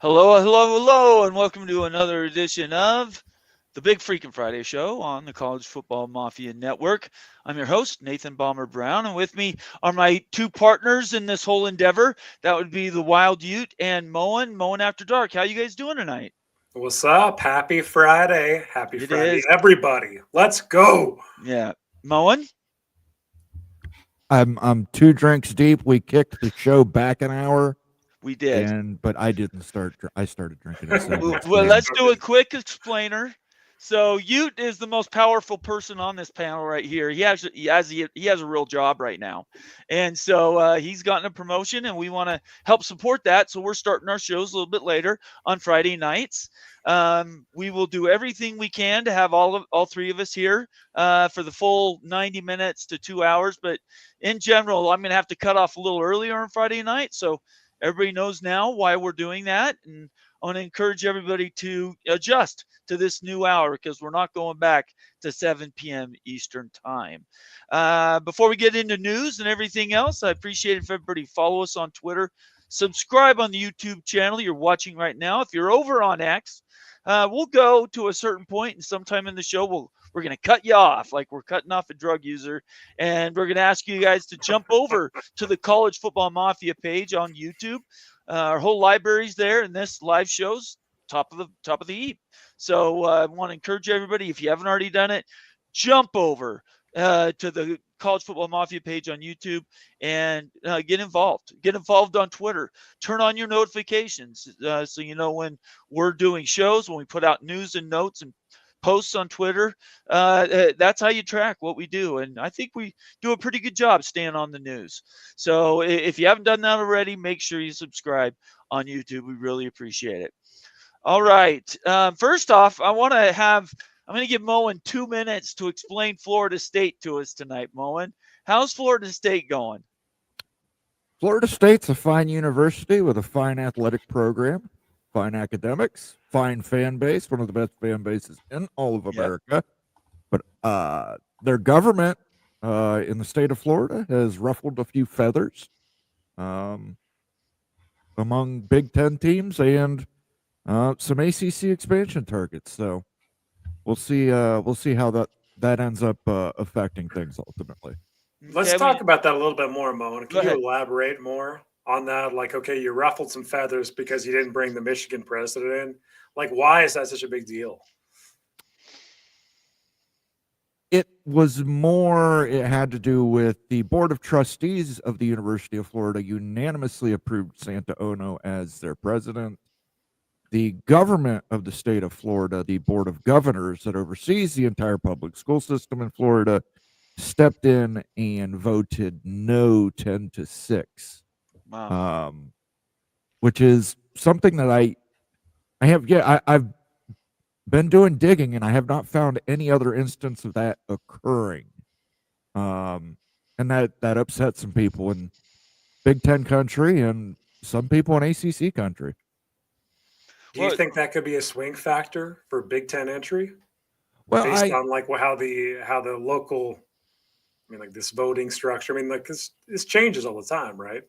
Hello, hello, hello, and welcome to another edition of the Big Freakin' Friday Show on the College Football Mafia Network. I'm your host, Nathan Bomber Brown, and with me are my two partners in this whole endeavor. That would be the Wild Ute and Moen After Dark. How you guys doing tonight? What's up? Happy Friday. Happy It Friday, is. everybody. Let's go. Yeah. Moen? I'm 2 drinks deep. We kicked the show back an hour, We did. but I didn't start. I started drinking at 7. Well, let's do a quick explainer. So Ute is the most powerful person on this panel right here. He has a real job right now, and so he's gotten a promotion, and we want to help support that. So we're starting our shows a little bit later on Friday nights. We will do everything we can to have all three of us here for the full 90 minutes to 2 hours. But in general, I'm going to have to cut off a little earlier on Friday night, so everybody knows now why we're doing that, and I want to encourage everybody to adjust to this new hour because we're not going back to 7 p.m. Eastern time. Before we get into news and everything else, I appreciate if everybody follow us on Twitter, subscribe on the YouTube channel you're watching right now. If you're over on X, we'll go to a certain point, and sometime in the show we're going to cut you off like we're cutting off a drug user, and we're going to ask you guys to jump over to the College Football Mafia page on YouTube. Our whole library's there, and this live show's top of the heap. So I want to encourage everybody, if you haven't already done it, jump over to the College Football Mafia page on YouTube and get involved. Get involved on Twitter. Turn on your notifications so you know when we're doing shows, when we put out news and notes and posts on Twitter. That's how you track what we do, and I think we do a pretty good job staying on the news. So if you haven't done that already, make sure you subscribe on YouTube. We really appreciate it. All right. First off, I'm going to give Moen 2 minutes to explain Florida State to us tonight. Moen, how's Florida State going? Florida State's a fine university with a fine athletic program, fine academics, fine fan base, one of the best fan bases in all of America. Yep. But their government in the state of Florida has ruffled a few feathers among Big Ten teams and some ACC expansion targets. So we'll see how that ends up affecting things ultimately. Let's talk about that a little bit more, Moen. Can you elaborate more on that? Like, okay, you ruffled some feathers because you didn't bring the Michigan president in. Like, why is that such a big deal? It had to do with the Board of Trustees of the University of Florida unanimously approved Santa Ono as their president. The government of the state of Florida, the Board of Governors that oversees the entire public school system in Florida, stepped in and voted no 10-6. Wow. Which is something that I've been doing digging, and I have not found any other instance of that occurring. And that upset some people in Big Ten country and some people in ACC country. Do you think that could be a swing factor for Big Ten entry? Well, based on like how the local, like this voting structure. Like this changes all the time, right?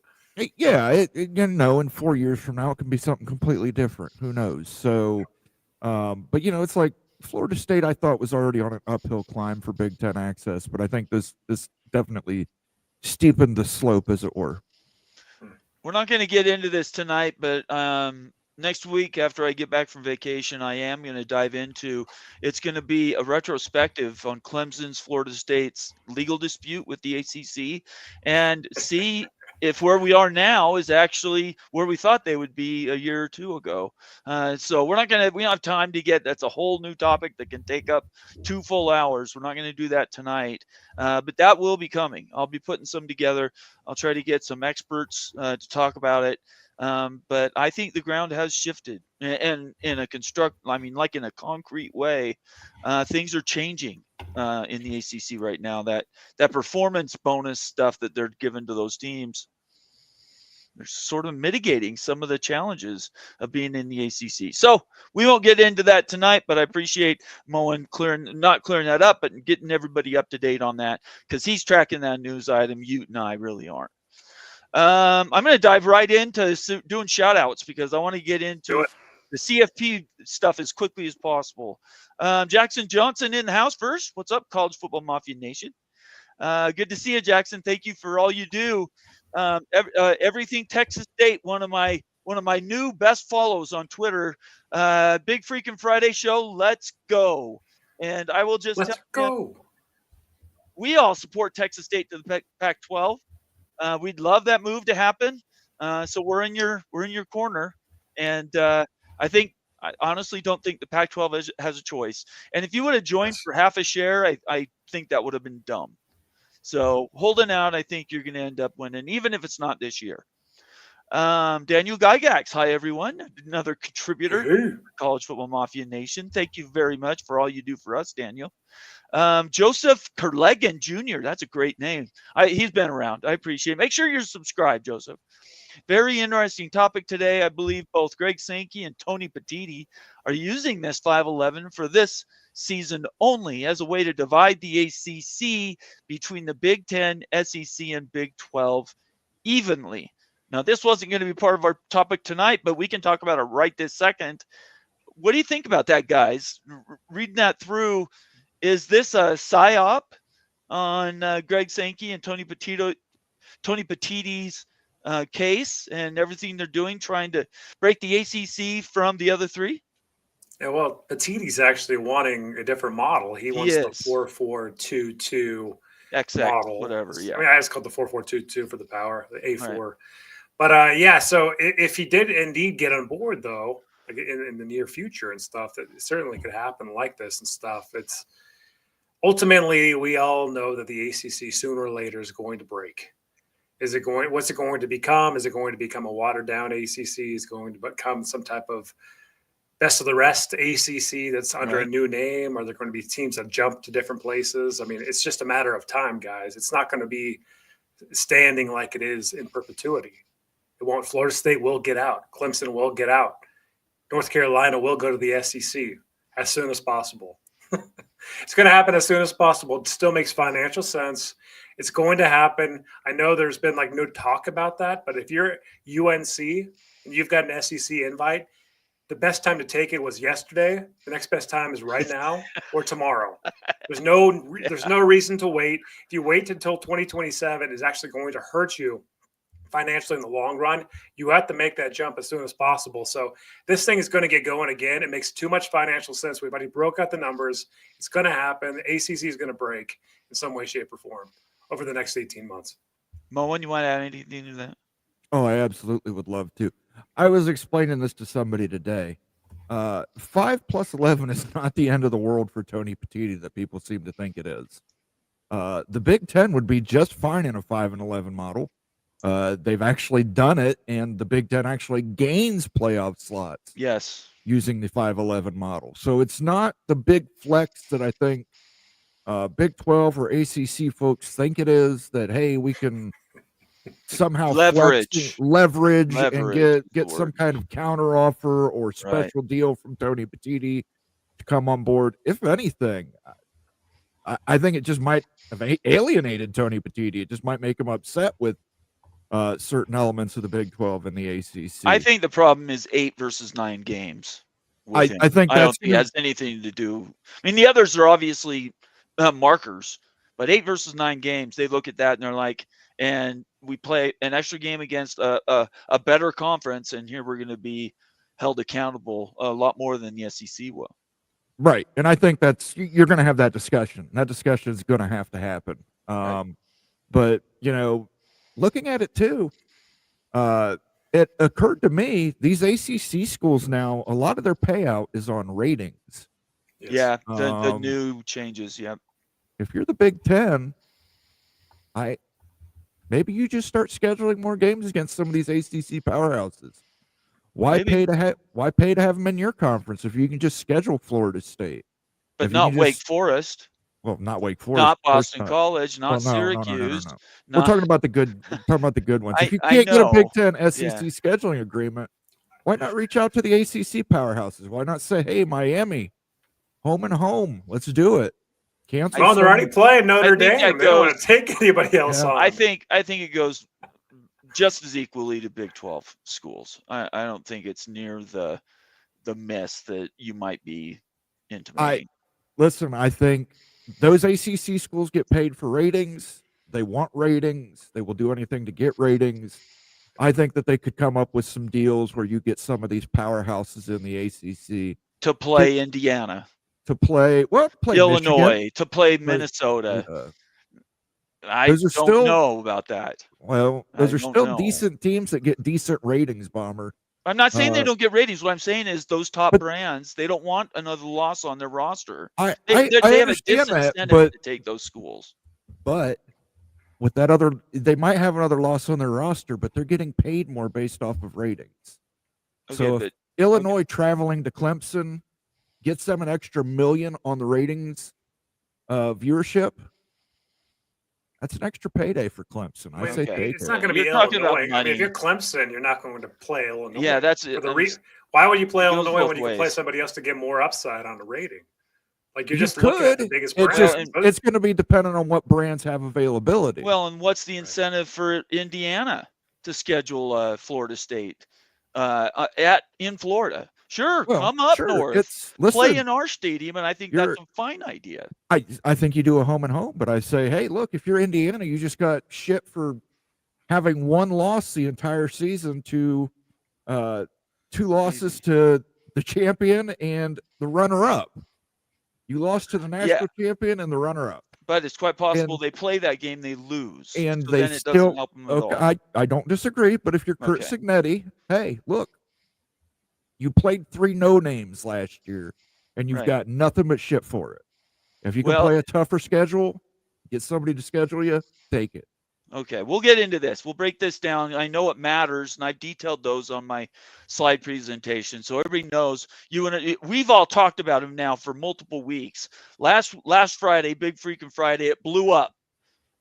Yeah, in 4 years from now, it can be something completely different. Who knows? So, but it's like Florida State, I thought was already on an uphill climb for Big Ten access, but I think this definitely steepened the slope, as it were. We're not going to get into this tonight, but next week after I get back from vacation, I am going to dive into, it's going to be a retrospective on Clemson's Florida State's legal dispute with the ACC and see if where we are now is actually where we thought they would be a year or two ago. So we don't have time to that's a whole new topic that can take up 2 full hours. We're not going to do that tonight, but that will be coming. I'll be putting some together. I'll try to get some experts to talk about it. But I think the ground has shifted, and in a in a concrete way, things are changing in the ACC right now. That performance bonus stuff that they're giving to those teams, they're sort of mitigating some of the challenges of being in the ACC. So we won't get into that tonight, but I appreciate Moen not clearing that up, but getting everybody up to date on that because he's tracking that news item. Ute and I really aren't. I'm going to dive right into doing shout outs because I want to get into the CFP stuff as quickly as possible. Jackson Johnson in the house first. What's up, College Football Mafia Nation? Good to see you, Jackson. Thank you for all you do. Everything Texas State, one of my new best follows on Twitter. Big Freaking Friday show. Let's go. And I will just tell you, we all support Texas State to the Pac-12. We'd love that move to happen. So we're in your corner. And I honestly don't think the Pac-12 has a choice. And if you would have joined for half a share, I think that would have been dumb. So holding out, I think you're going to end up winning, even if it's not this year. Daniel Gygax, hi everyone, another contributor, College Football Mafia Nation. Thank you very much for all you do for us, Daniel. Joseph Kerlegan Jr., that's a great name. He's been around. I appreciate it. Make sure you're subscribed, Joseph. Very interesting topic today. I believe both Greg Sankey and Tony Petitti are using this 511 for this season only as a way to divide the ACC between the Big 10, SEC, and Big 12 evenly. Now, this wasn't going to be part of our topic tonight, but we can talk about it right this second. What do you think about that, guys? Reading that through, is this a psyop on Greg Sankey and Tony Petitti's case and everything they're doing, trying to break the ACC from the other three? Yeah, well, Petitti's actually wanting a different model. He wants the 4-4-2-2 model. Whatever, yeah. I mean, I just called the 4-4-2-2 for the power, the A4. Right. But, yeah, so if he did indeed get on board, though, like in the near future and stuff, that certainly could happen like this and stuff. It's ultimately, we all know that the ACC sooner or later is going to break. What's it going to become? Is it going to become a watered-down ACC? Is it going to become some type of best of the rest ACC that's under a new name? Are there going to be teams that jump to different places? I mean, it's just a matter of time, guys. It's not going to be standing like it is in perpetuity. It won't. Florida State will get out. Clemson will get out. North Carolina will go to the SEC as soon as possible. It's going to happen as soon as possible. It still makes financial sense. It's going to happen. I know there's been no talk about that, but if you're UNC and you've got an SEC invite, the best time to take it was yesterday. The next best time is right now or tomorrow. There's no reason to wait. If you wait until 2027, it's actually going to hurt you financially in the long run. You have to make that jump as soon as possible. So this thing is going to get going again. It makes too much financial sense. We've already broke out the numbers. It's going to happen. The ACC is going to break in some way, shape, or form over the next 18 months. Moen, you want to add anything to that? Oh, I absolutely would love to. I was explaining this to somebody today. 5 + 11 is not the end of the world for Tony Petitti that people seem to think it is. The Big 10 would be just fine in a 5-11 model. They've actually done it, and the Big 10 actually gains playoff slots. Yes, using the 5-11 model. So it's not the big flex that I think Big 12 or ACC folks think it is, that, hey, we can somehow leverage and get some kind of counter offer or special deal from Tony Petitti to come on board. If anything, I think it just might have alienated Tony Petitti. It just might make him upset with certain elements of the Big 12 and the ACC. I think the problem is 8 versus 9 games. I think I don't think it has anything to do. I mean, the others are obviously markers, but 8 versus 9 games, they look at that and they're like, and we play an extra game against a better conference, and here we're going to be held accountable a lot more than the SEC will. Right, and I think you're going to have that discussion. That discussion is going to have to happen. But looking at it too, it occurred to me these ACC schools now, a lot of their payout is on ratings. Yes. Yeah, the new changes. Yep. If you're the Big 10, maybe you just start scheduling more games against some of these ACC powerhouses. Why pay to have them in your conference if you can just schedule Florida State? But not Wake Forest. Well, not Wake Forest. Not Boston College. Not Syracuse. No. We're talking about the good. We're talking about the good ones. If you can't get a Big 10 SEC scheduling agreement, why not reach out to the ACC powerhouses? Why not say, "Hey, Miami, home and home, let's do it." Cancel. Well, they're already playing Notre Dame. They don't want to take anybody else on. I think it goes just as equally to Big 12 schools. I don't think it's near the mess that you might be intimating. Listen, I think those ACC schools get paid for ratings. They want ratings. They will do anything to get ratings. I think that they could come up with some deals where you get some of these powerhouses in the ACC to play Indiana, to play Illinois, Michigan, to play Minnesota. I don't know about that. Well, those are still decent teams that get decent ratings, Bomber. I'm not saying they don't get ratings. What I'm saying is those top brands, they don't want another loss on their roster. I they have a disincentive but, to take those schools. But with that they might have another loss on their roster, but they're getting paid more based off of ratings. So if Illinois traveling to Clemson gets them an extra $1 million on the ratings viewership, that's an extra payday for Clemson. I say take it's not going to be Illinois. I mean, if you're Clemson, you're not going to play Illinois. Yeah, that's it. Why would you play Illinois when you can play somebody else to get more upside on the rating? Like you're just looking at the biggest brand. It's going to be dependent on what brands have availability. Well, and what's the incentive for Indiana to schedule Florida State in Florida? Sure, come up north, play in our stadium, and I think that's a fine idea. I think you do a home and home, but I say, hey, look, if you're Indiana, you just got shit for having one loss the entire season to 2 losses to the champion and the runner-up. You lost to the national champion and the runner-up. But it's quite possible they play that game, they lose, and so they then it doesn't help them at all. I don't disagree, but if you're Kurt Signetti, hey, look. You played 3 no-names last year, and you've got nothing but shit for it. If you can play a tougher schedule, get somebody to schedule you, take it. Okay, we'll get into this. We'll break this down. I know it matters, and I've detailed those on my slide presentation, so everybody knows. We've all talked about him now for multiple weeks. Last Friday, Big Freaking Friday, it blew up,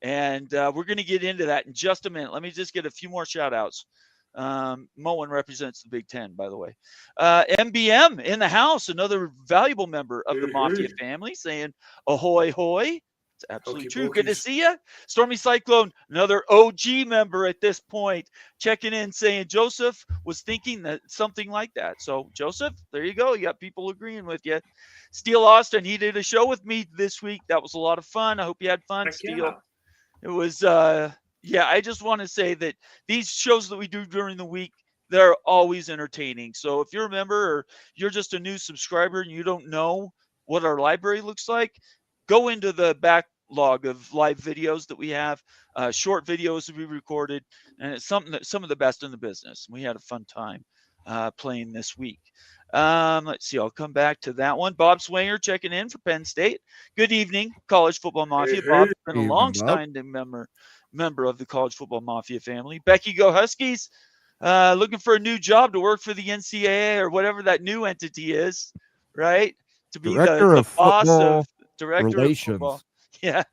and we're going to get into that in just a minute. Let me just get a few more shout-outs. Moen represents the Big Ten, by the way. MBM in the house, another valuable member of the Mafia family, saying ahoy hoy. It's absolutely true. Good to see you. Stormy Cyclone, another OG member at this point, checking in, saying Joseph was thinking that something like that. So Joseph, there you go. You got people agreeing with you. Steel Austin, he did a show with me this week. That was a lot of fun. I hope you had fun, Steel. It was I just want to say that these shows that we do during the week, they're always entertaining. So if you're a member or you're just a new subscriber and you don't know what our library looks like, go into the backlog of live videos that we have, short videos that we recorded, and it's something that some of the best in the business. We had a fun time playing this week. Let's see. I'll come back to that one. Bob Swanger checking in for Penn State. Good evening, College Football Mafia. Bob's been a long-standing member of the College Football Mafia family. Becky Go Huskies, looking for a new job to work for the NCAA or whatever that new entity is, right? To be the boss of director relations. Of football. Yeah,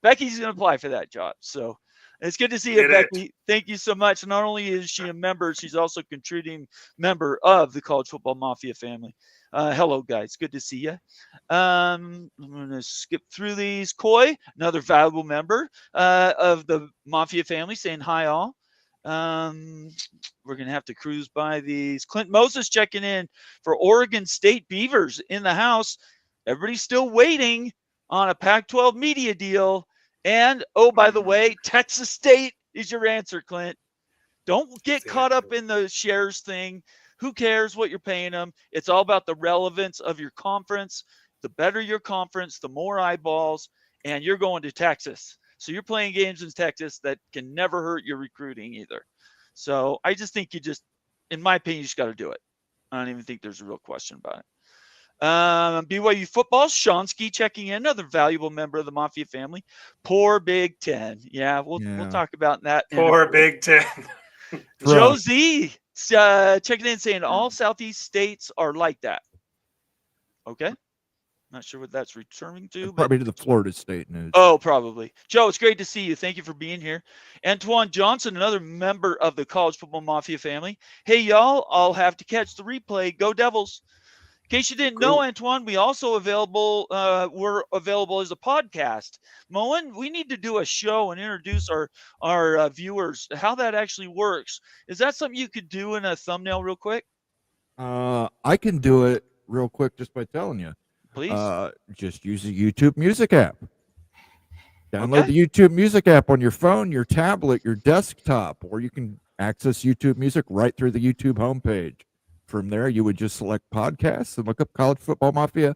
Becky's going to apply for that job. So it's good to see you, Becky. Thank you so much. Not only is she a member, she's also a contributing member of the College Football Mafia family. Hello, guys. Good to see you. I'm going to skip through these. Coy, another valuable member of the Mafia family, saying hi, all. We're going to have to cruise by these. Clint Moses checking in for Oregon State Beavers in the house. Everybody's still waiting on a Pac-12 media deal. And, oh, by the way, Texas State is your answer, Clint. Don't get caught up in the shares thing. Who cares what you're paying them? It's all about the relevance of your conference. The better your conference, the more eyeballs, and you're going to Texas. So you're playing games in Texas that can never hurt your recruiting either. So I just think in my opinion, you just got to do it. I don't even think there's a real question about it. BYU football, Shonsky checking in, another valuable member of the Mafia family. Poor Big Ten. Yeah, we'll talk about that. Poor Big Ten. Joe Z checking in, saying all Southeast states are like that. Okay. Not sure what that's returning to. Probably to the Florida State news. Oh, probably. Joe, it's great to see you. Thank you for being here. Antoine Johnson, another member of the College Football Mafia family. Hey, y'all, I'll have to catch the replay. Go Devils. In case you didn't know, Antoine, we also available. We're available as a podcast. Moen, we need to do a show and introduce our viewers how that actually works. Is that something you could do in a thumbnail, real quick? I can do it real quick just by telling you. Please. Just use the YouTube Music app. Download the YouTube Music app on your phone, your tablet, your desktop, or you can access YouTube Music right through the YouTube homepage. From there, you would just select podcasts and look up College Football Mafia,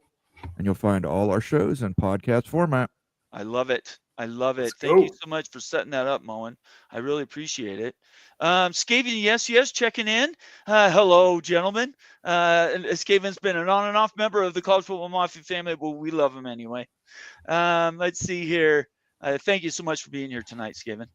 and you'll find all our shows in podcast format. I love it. I love it. Let's Thank you go. so much for setting that up, Moen. I really appreciate it. Skaven, yes, checking in. Hello, gentlemen. Skaven's been an on and off member of the College Football Mafia family, but we love him anyway. Let's see here. Thank you so much for being here tonight, Skaven.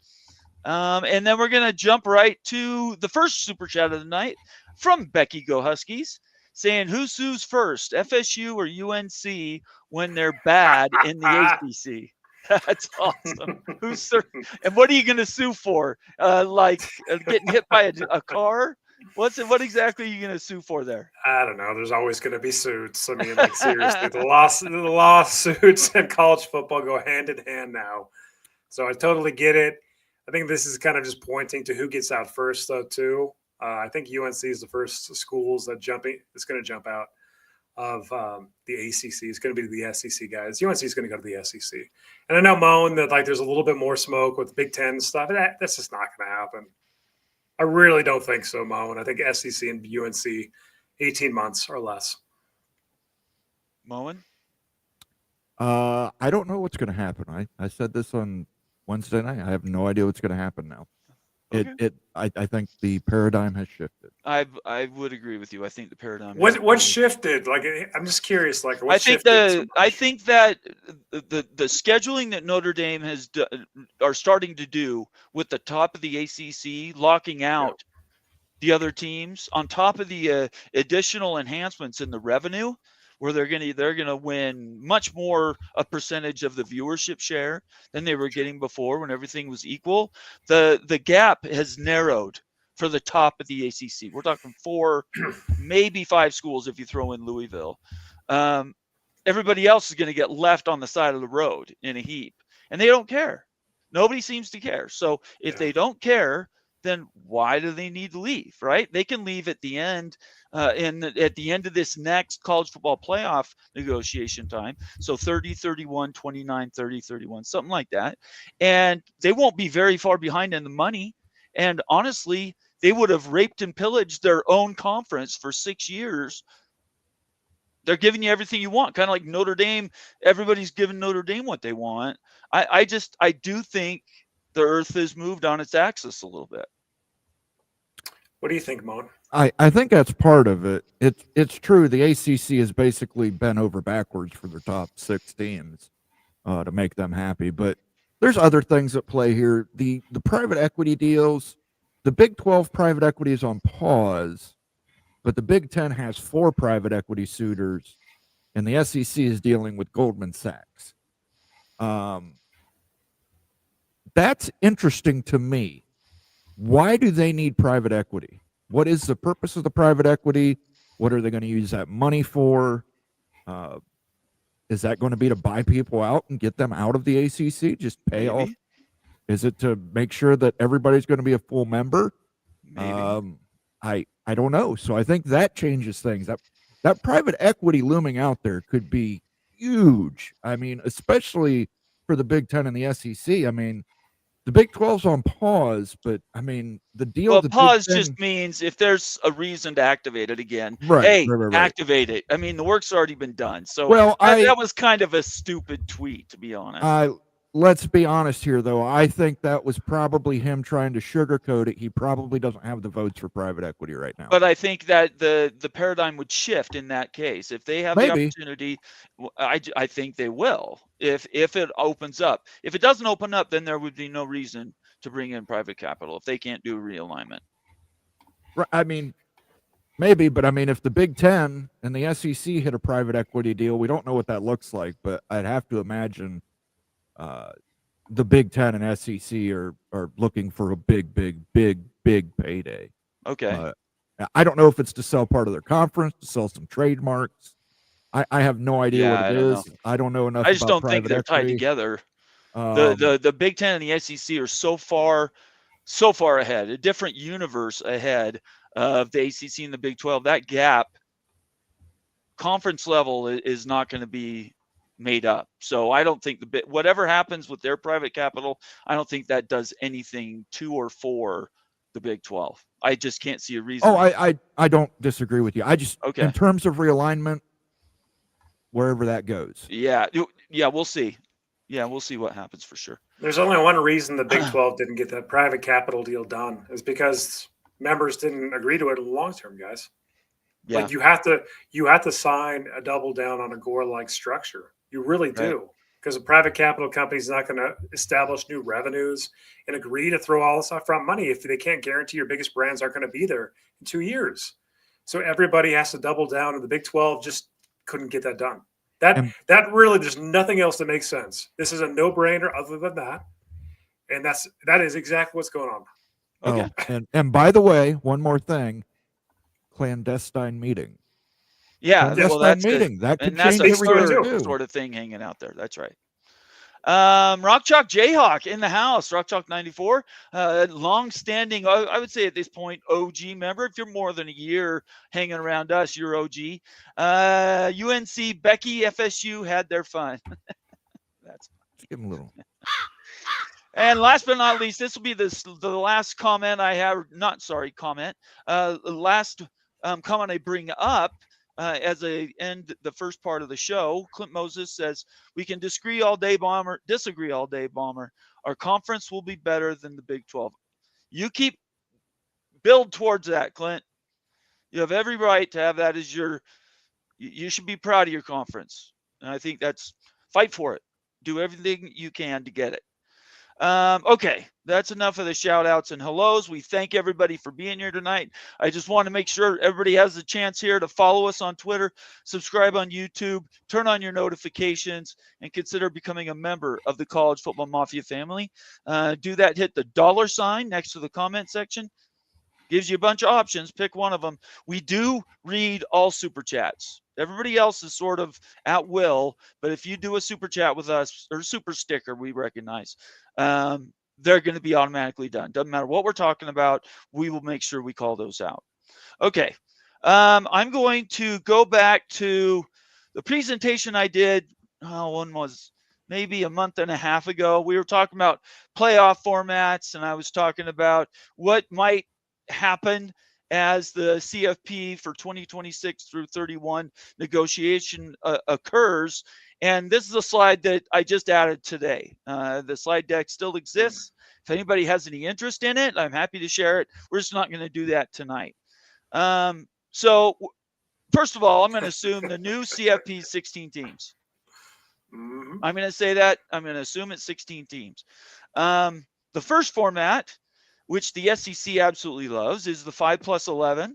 And then we're going to jump right to the first super chat of the night from Becky Go Huskies, saying, who sues first, FSU or UNC when they're bad in the ACC? That's awesome. And what are you going to sue for? Getting hit by a car? What exactly are you going to sue for there? I don't know. There's always going to be suits. I mean, like, seriously, the lawsuits and college football go hand in hand now. So I totally get it. I think this is kind of just pointing to who gets out first, though, too. I think UNC is the first schools that it's going to jump out of the ACC. It's going to be the SEC guys. UNC is going to go to the SEC. And I know, Moan, that there's a little bit more smoke with Big Ten stuff. That's just not going to happen. I really don't think so, Moan. I think SEC and UNC, 18 months or less. Moen? I don't know what's going to happen. I said this on Wednesday night. I have no idea what's going to happen now. Okay. I think the paradigm has shifted. I would agree with you. I think the paradigm. What shifted? I'm just curious. What I think shifted? I think that the scheduling that Notre Dame are starting to do with the top of the ACC, locking out the other teams on top of the additional enhancements in the revenue, where they're gonna win much more a percentage of the viewership share than they were getting before when everything was equal. The gap has narrowed for the top of the ACC. We're talking 4, maybe 5 schools if you throw in Louisville. Everybody else is going to get left on the side of the road in a heap, and they don't care. Nobody seems to care. So if they don't care, then why do they need to leave, right? They can leave at the end, at the end of this next college football playoff negotiation time. So 30, 31, 29, 30, 31, something like that. And they won't be very far behind in the money. And honestly, they would have raped and pillaged their own conference for 6 years. They're giving you everything you want, kind of like Notre Dame. Everybody's giving Notre Dame what they want. I do think the earth has moved on its axis a little bit. What do you think, Moan? I think that's part of it. It's true. The ACC has basically bent over backwards for their top 6 teams to make them happy. But there's other things at play here. The private equity deals, the Big 12 private equity is on pause, but the Big 10 has 4 private equity suitors, and the SEC is dealing with Goldman Sachs. That's interesting to me. Why do they need private equity? What is the purpose of the private equity? What are they going to use that money for? Is that going to be to buy people out and get them out of the ACC? Just pay off? Is it to make sure that everybody's going to be a full member? Maybe. I don't know. So I think that changes things. That private equity looming out there could be huge. I mean, especially for the Big 10 and the SEC. I mean, the Big 12's on pause, but I mean, the deal. Well, pause just means if there's a reason to activate it again. Right, right. Activate it. I mean, the work's already been done. So that was kind of a stupid tweet, to be honest. Let's be honest here, though. I think that was probably him trying to sugarcoat it. He probably doesn't have the votes for private equity right now. But I think that the paradigm would shift in that case. If they have the opportunity, I think they will. If it opens up. If it doesn't open up, then there would be no reason to bring in private capital if they can't do realignment. I mean, maybe, but I mean, if the Big 10 and the SEC hit a private equity deal, we don't know what that looks like, but I'd have to imagine the Big 10 and SEC are looking for a big payday. Okay. I don't know if it's to sell part of their conference, to sell some trademarks. I have no idea Yeah, what I it don't is. know. I don't know enough I just about don't think private they're tied equity. together. The Big Ten and the SEC are so far ahead, a different universe ahead of the ACC and the Big 12. That gap, conference level, is not going to be made up. So I don't think whatever happens with their private capital, I don't think that does anything to or for the Big 12. I just can't see a reason. Oh, I don't disagree with you. I just, Okay. in terms of realignment, wherever that goes. Yeah, we'll see. Yeah, we'll see what happens for sure. There's only one reason the Big 12 didn't get that private capital deal done is because members didn't agree to it in the long term, guys. Yeah. Like you have to sign a double down on a Gore-like structure. You really do. Because a private capital company is not going to establish new revenues and agree to throw all this upfront money if they can't guarantee your biggest brands aren't going to be there in 2 years. So everybody has to double down, and the Big 12 just couldn't get that done. That really, there's nothing else that makes sense. This is a no-brainer other than that. And that is exactly what's going on. Okay. Oh, and by the way, one more thing, clandestine meeting. Yeah, Clandestine well, that's meeting. That could that's change a everything third too. sort of thing hanging out there. That's right. Rock Chalk Jayhawk in the house. Rock Chalk 94, long-standing, I would say at this point, OG member. If you're more than a year hanging around us, you're OG. UNC, Becky, FSU had their fun. That's Just give them a little. And last but not least, this will be the last comment I have. Comment. Last comment I bring up. As I end the first part of the show, Clint Moses says, we can disagree all day, Bomber. Our conference will be better than the Big 12. You build towards that, Clint. You have every right to have that as you should be proud of your conference. And I think fight for it. Do everything you can to get it. Okay, that's enough of the shout outs and hellos. We thank everybody for being here tonight. I just want to make sure everybody has the chance here to follow us on Twitter, subscribe on YouTube, turn on your notifications, and consider becoming a member of the College Football Mafia family. Do that, hit the $ next to the comment section. Gives you a bunch of options. Pick one of them. We do read all super chats. Everybody else is sort of at will, but if you do a super chat with us, or super sticker we recognize, they're going to be automatically done. Doesn't matter what we're talking about. We will make sure we call those out. Okay. I'm going to go back to the presentation I did. One was maybe a month and a half ago. We were talking about playoff formats, and I was talking about what might happen as the CFP for 2026 through 31 negotiation occurs. And this is a slide that I just added today. The slide deck still exists. If anybody has any interest in it, I'm happy to share it. We're just not going to do that tonight. So first of all, I'm going to assume the new CFP is 16 teams. I'm going to say that. I'm going to assume it's 16 teams. The first format, which the SEC absolutely loves, is the 5+11.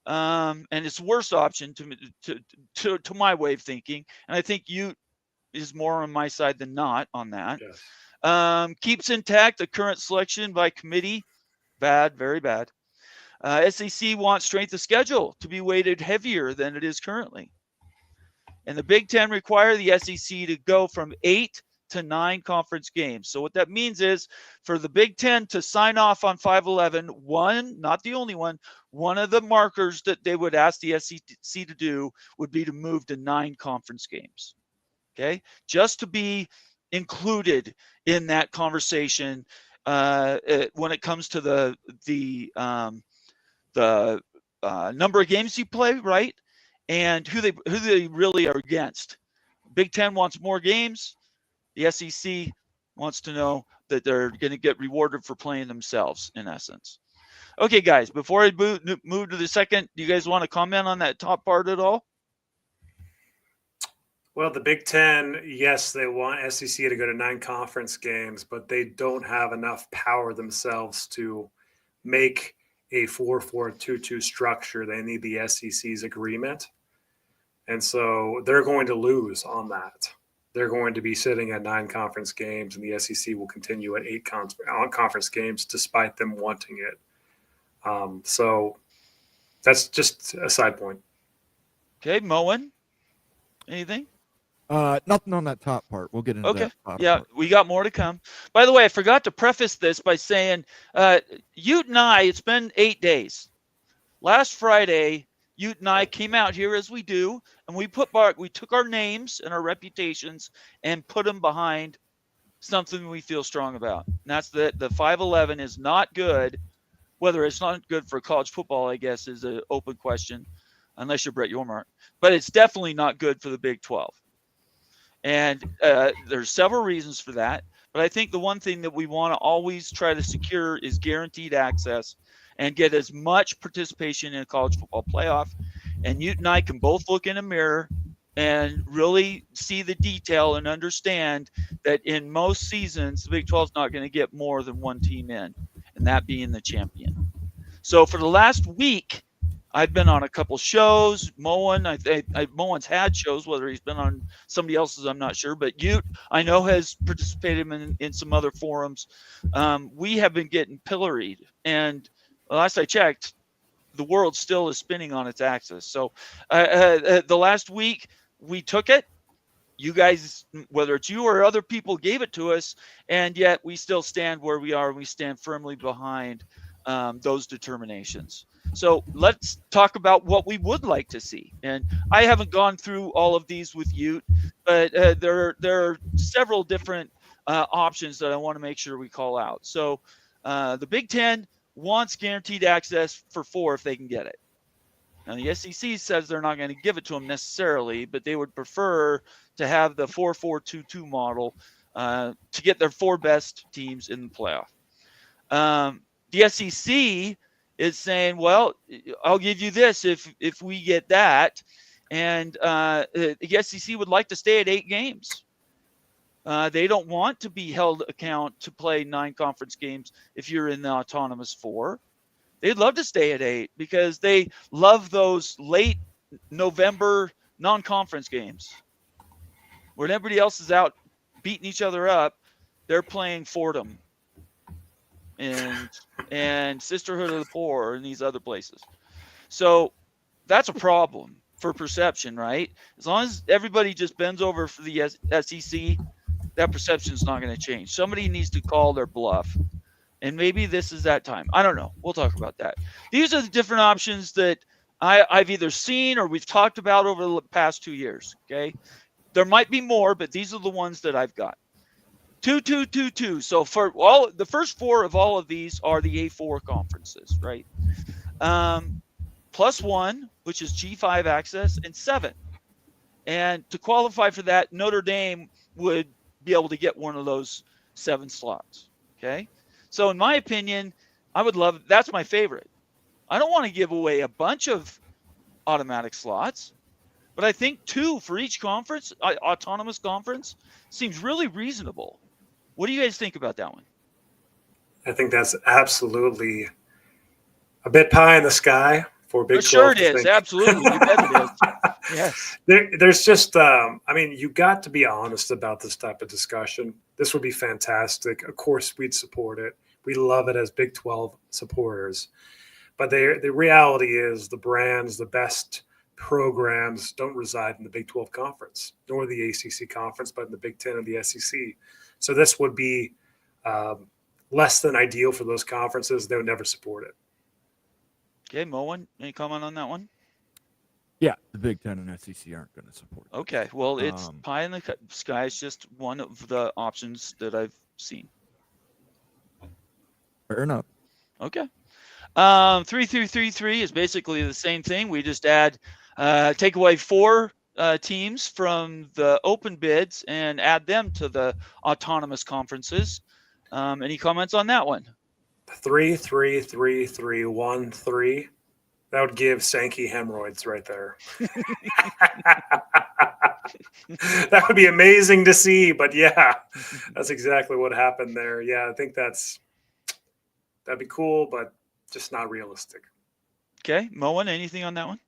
And it's worst option to my way of thinking. And I think you is more on my side than not on that. Yes. Keeps intact the current selection by committee. Bad, very bad. SEC wants strength of schedule to be weighted heavier than it is currently. And the Big Ten require the SEC to go from 8 to 9 conference games. So what that means is for the Big Ten to sign off on 5-11, one, not the only one of the markers that they would ask the SEC to do would be to move to 9 conference games. Okay, just to be included in that conversation when it comes to the number of games you play, right, and who they really are against. Big Ten wants more games. The SEC wants to know that they're going to get rewarded for playing themselves, in essence. Okay, guys, before I move to the second, do you guys want to comment on that top part at all? Well, the Big Ten, yes, they want SEC to go to 9 conference games, but they don't have enough power themselves to make a 4-4-2-2 structure. They need the SEC's agreement. And so they're going to lose on that. They're going to be sitting at 9 conference games, and the SEC will continue at 8 conference games despite them wanting it. So That's just a side point. Okay, Moen, anything? Nothing on that top part. We'll get into Okay. that bottom Yeah, part. we got more to come. By the way, I forgot to preface this by saying, Ute and I, it's been 8 days. Last Friday, Ute and I came out here as we do, and we took our names and our reputations and put them behind something we feel strong about. And that's that the 511 is not good. Whether it's not good for college football, I guess, is an open question, unless you're Brett Yormark. But it's definitely not good for the Big 12. And there's several reasons for that. But I think the one thing that we want to always try to secure is guaranteed access and get as much participation in a college football playoff. And Ute and I can both look in a mirror and really see the detail and understand that in most seasons, the Big 12 is not going to get more than one team in, and that being the champion. So for the last week, I've been on a couple shows. Moen's had shows, whether he's been on somebody else's, I'm not sure. But Ute, I know, has participated in some other forums. We have been getting pilloried. And last I checked, the world still is spinning on its axis. So the last week, we took it. You guys, whether it's you or other people, gave it to us. And yet we still stand where we are. We stand firmly behind those determinations. So let's talk about what we would like to see. And I haven't gone through all of these with Ute, but there are several different options that I want to make sure we call out. So the Big Ten wants guaranteed access for 4 if they can get it. Now the SEC says they're not going to give it to them necessarily, but they would prefer to have the 4-4-2-2 model to get their 4 best teams in the playoff. The SEC is saying, well, I'll give you this if we get that. And the SEC would like to stay at 8 games. They don't want to be held account to play 9 conference games if you're in the autonomous 4. They'd love to stay at 8 because they love those late November non-conference games. When everybody else is out beating each other up, they're playing Fordham and Sisterhood of the Poor and these other places. So that's a problem for perception, right? As long as everybody just bends over for the SEC, that perception is not going to change. Somebody needs to call their bluff. And maybe this is that time. I don't know. We'll talk about that. These are the different options that I've either seen or we've talked about over the past 2 years, okay? There might be more, but these are the ones that I've got. 2-2-2-2. So for the first 4 of all of these are the A4 conferences, right? +1, which is G5 access, and 7. And to qualify for that, Notre Dame would be able to get one of those 7 slots, okay? So in my opinion, that's my favorite. I don't want to give away a bunch of automatic slots, but I think 2 for each conference, autonomous conference, seems really reasonable. What do you guys think about that one? I think that's absolutely a bit pie in the sky for Big 12. Sure it is. Absolutely. You bet it is. Yes. There's just, you got to be honest about this type of discussion. This would be fantastic. Of course, we'd support it. We love it as Big 12 supporters. But the reality is the brands, the best programs don't reside in the Big 12 conference, nor the ACC conference, but in the Big 10 and the SEC. So this would be less than ideal for those conferences. They would never support it. Okay, Moen, any comment on that one? Yeah, the Big Ten and SEC aren't going to support it. Okay, well, it's pie in the sky. It's just one of the options that I've seen. Fair enough. Okay. 3-3-3-3 is basically the same thing. We just take away 4 teams from the open bids and add them to the autonomous conferences. Any comments on that one? 3-3-3-3-1-3. That would give Sankey hemorrhoids right there. That would be amazing to see, but yeah, that's exactly what happened there. Yeah, I think that'd be cool, but just not realistic. Okay, Moen, anything on that one?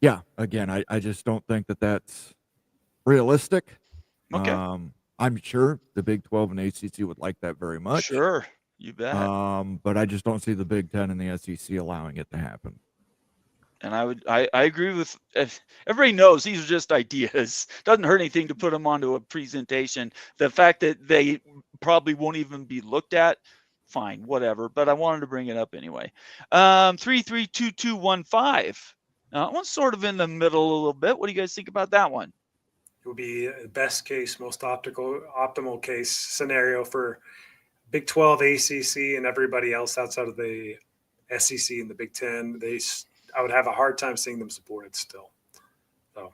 Yeah, again, I just don't think that that's realistic. Okay. I'm sure the Big 12 and ACC would like that very much. Sure. You bet. But I just don't see the Big Ten and the SEC allowing it to happen. And I agree with, if everybody knows these are just ideas. Doesn't hurt anything to put them onto a presentation. The fact that they probably won't even be looked at, fine, whatever. But I wanted to bring it up anyway. 332215. Now that one's sort of in the middle a little bit. What do you guys think about that one? It would be the best case, most optimal case scenario for Big 12, ACC, and everybody else outside of the SEC and the Big 10. I would have a hard time seeing them support it still. So,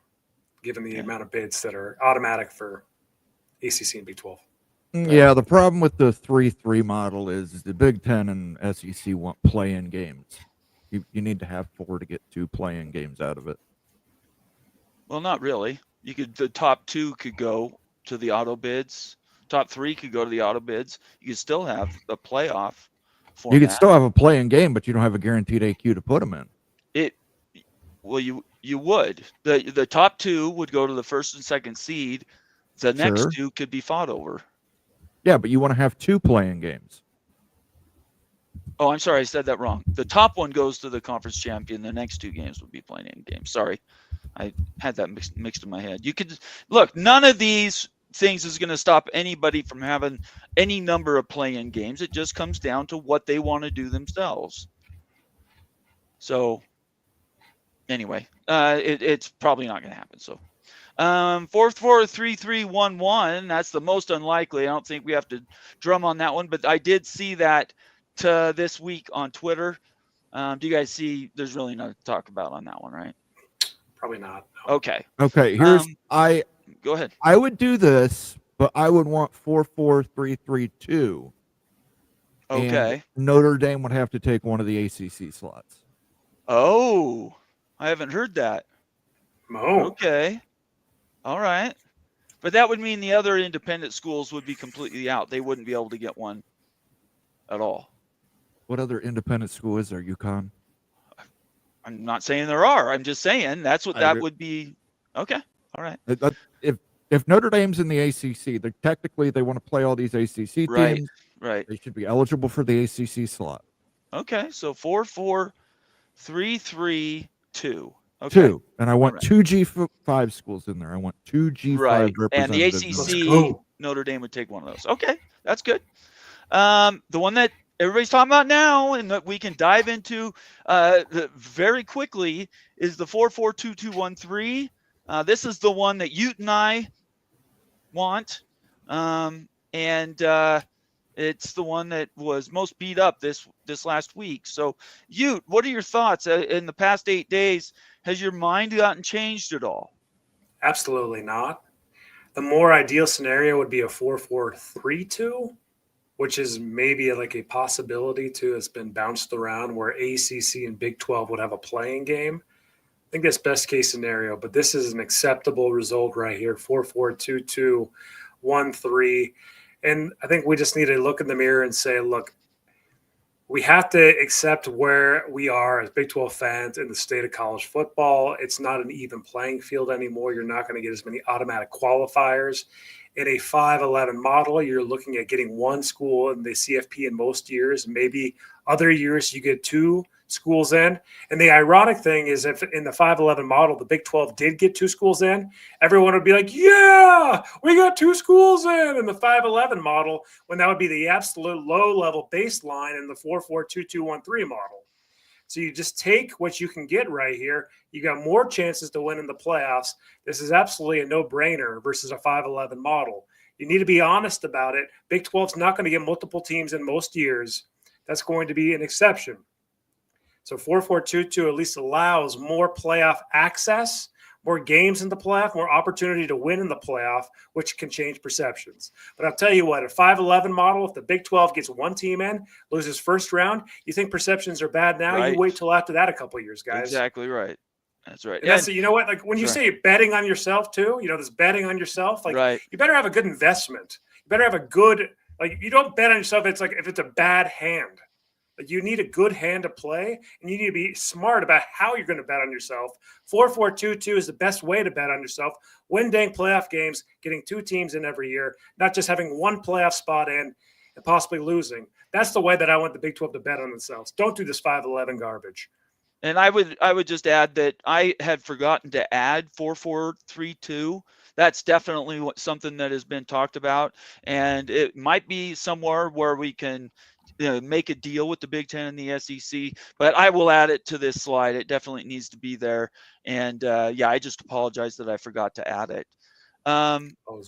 given the amount of bids that are automatic for ACC and Big 12. Yeah, the problem with the 3-3 model is the Big 10 and SEC want play-in games. You need to have 4 to get 2 play-in games out of it. Well, not really. The top 2 could go to the auto bids. Top 3 could go to the auto bids. You could still have a playoff format. You could still have a play-in game, but you don't have a guaranteed AQ to put them in. Well, you would. The top 2 would go to the first and second seed. The next 2 could be fought over. Yeah, but you want to have 2 play-in games. Oh, I'm sorry, I said that wrong. The top 1 goes to the conference champion. The next 2 games would be play-in games. Sorry, I had that mixed in my head. You could look. None of these things is going to stop anybody from having any number of play-in games. It just comes down to what they want to do themselves. So. Anyway, it's probably not going to happen. So, 443311. That's the most unlikely. I don't think we have to drum on that one, but I did see that this week on Twitter. Do you guys see? There's really nothing to talk about on that one, right? Probably not. No. Okay. Here's Go ahead. I would do this, but I would want 44332. Okay. And Notre Dame would have to take one of the ACC slots. Oh. I haven't heard that. Oh. Okay. All right. But that would mean the other independent schools would be completely out. They wouldn't be able to get one at all. What other independent school is there, UConn? I'm not saying there are. I'm just saying that's what that would be. Okay. All right. If Notre Dame's in the ACC, technically they want to play all these ACC teams. Right. They should be eligible for the ACC slot. Okay. So 4433. 2. Okay. 2. And I want 2 G5 schools in there. I want 2 G5 representatives. And the ACC, Notre Dame would take one of those. Okay, that's good. The one that everybody's talking about now and that we can dive into very quickly is the 442213. This is the one that Ute and I want. It's the one that was most beat up this last week. So, Ute, what are your thoughts? In the past 8 days, has your mind gotten changed at all? Absolutely not. The more ideal scenario would be a 4-4-3-2, which is maybe like a possibility too. It's been bounced around where ACC and Big 12 would have a playing game. I think that's best case scenario, but this is an acceptable result right here. 4-4-2-2-1-3. And I think we just need to look in the mirror and say, look, we have to accept where we are as Big 12 fans in the state of college football. It's not an even playing field anymore. You're not going to get as many automatic qualifiers. In a 5-11 model, you're looking at getting 1 school in the CFP in most years. Maybe other years you get 2 schools in. And the ironic thing is, if in the 5-11 model, the Big 12 did get 2 schools in, everyone would be like, yeah, we got 2 schools in the 5-11 model, when that would be the absolute low-level baseline in the 4-4-2-2-1-3 model. So you just take what you can get right here. You got more chances to win in the playoffs. This is absolutely a no-brainer versus a 5-11 model. You need to be honest about it. Big 12's not going to get multiple teams in most years. That's going to be an exception. So 4-4-2-2 at least allows more playoff access, more games in the playoff, more opportunity to win in the playoff, which can change perceptions. But I'll tell you what, a 5-11 model, if the Big 12 gets 1 team in, loses first round, you think perceptions are bad now? Right. You wait till after that a couple of years, guys. Exactly right. That's right. And that's, you know what, like when you say betting on yourself too, this betting on yourself, like you better have a good investment. You better have a good, like you don't bet on yourself. It's like if it's a bad hand. You need a good hand to play, and you need to be smart about how you're going to bet on yourself. 4-4-2-2 is the best way to bet on yourself. Win dang playoff games, getting 2 teams in every year, not just having 1 playoff spot in and possibly losing. That's the way that I want the Big 12 to bet on themselves. Don't do this 5-11 garbage. And I would just add that I had forgotten to add 4-4-3-2. That's definitely something that has been talked about, and it might be somewhere where we can make a deal with the Big Ten and the SEC. But I will add it to this slide. It definitely needs to be there. And I just apologize that I forgot to add it.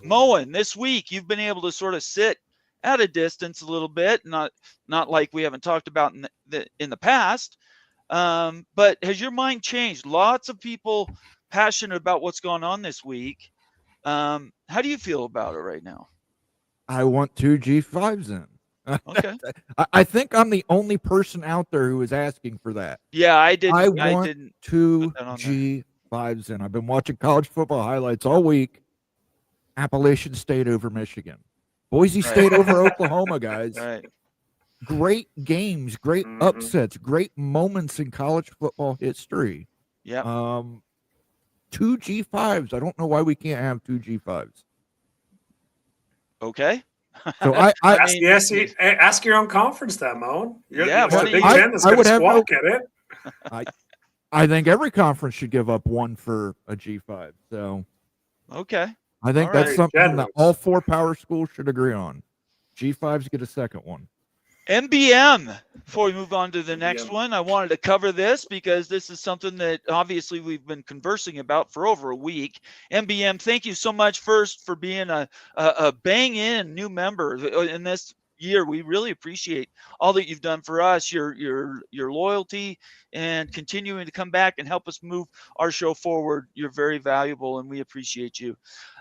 Moen, this week you've been able to sort of sit at a distance a little bit, not like we haven't talked about in the past. But has your mind changed? Lots of people passionate about what's going on this week. How do you feel about it right now? I want 2 G5s in. Okay. I think I'm the only person out there who is asking for that. Yeah, I didn't. I I want didn't 2 put that on G5s in. I've been watching college football highlights all week. Appalachian State over Michigan. Boise State over Oklahoma, guys. Right. Great games, great upsets, great moments in college football history. Yeah. 2 G5s. I don't know why we can't have 2 G5s. Okay. So ask your own conference that, Moan. Yeah, the Big Ten is going to squawk at it. I think every conference should give up 1 for a G5. So okay. I think All that's right. something that all 4 power schools should agree on. G5s get a second one. MBM, before we move on to the next one, I wanted to cover this because this is something that obviously we've been conversing about for over a week. MBM, thank you so much first for being a bang-in new member in this year. We really appreciate all that you've done for us, your loyalty, and continuing to come back and help us move our show forward. You're very valuable, and we appreciate you.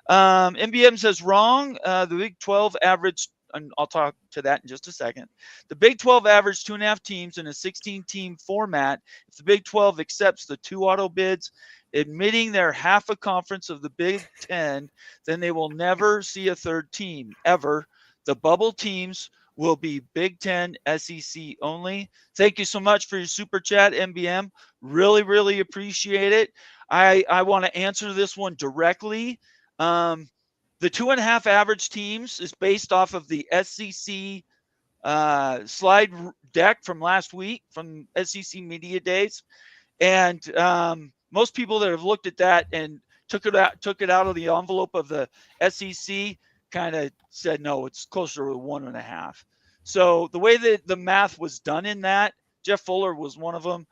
MBM says wrong. The Big 12 average, and I'll talk to that in just a second. The Big 12 averaged 2.5 teams in a 16-team format. If the Big 12 accepts the 2 auto bids, admitting they're half a conference of the Big 10, then they will never see a third team, ever. The bubble teams will be Big 10 SEC only. Thank you so much for your super chat, MBM. Really, really appreciate it. I want to answer this one directly. The 2.5 average teams is based off of the SEC slide deck from last week from SEC Media Days. And most people that have looked at that and took it out of the envelope of the SEC kind of said, no, it's closer to 1.5. So the way that the math was done in that, Jeff Fuller was one of them,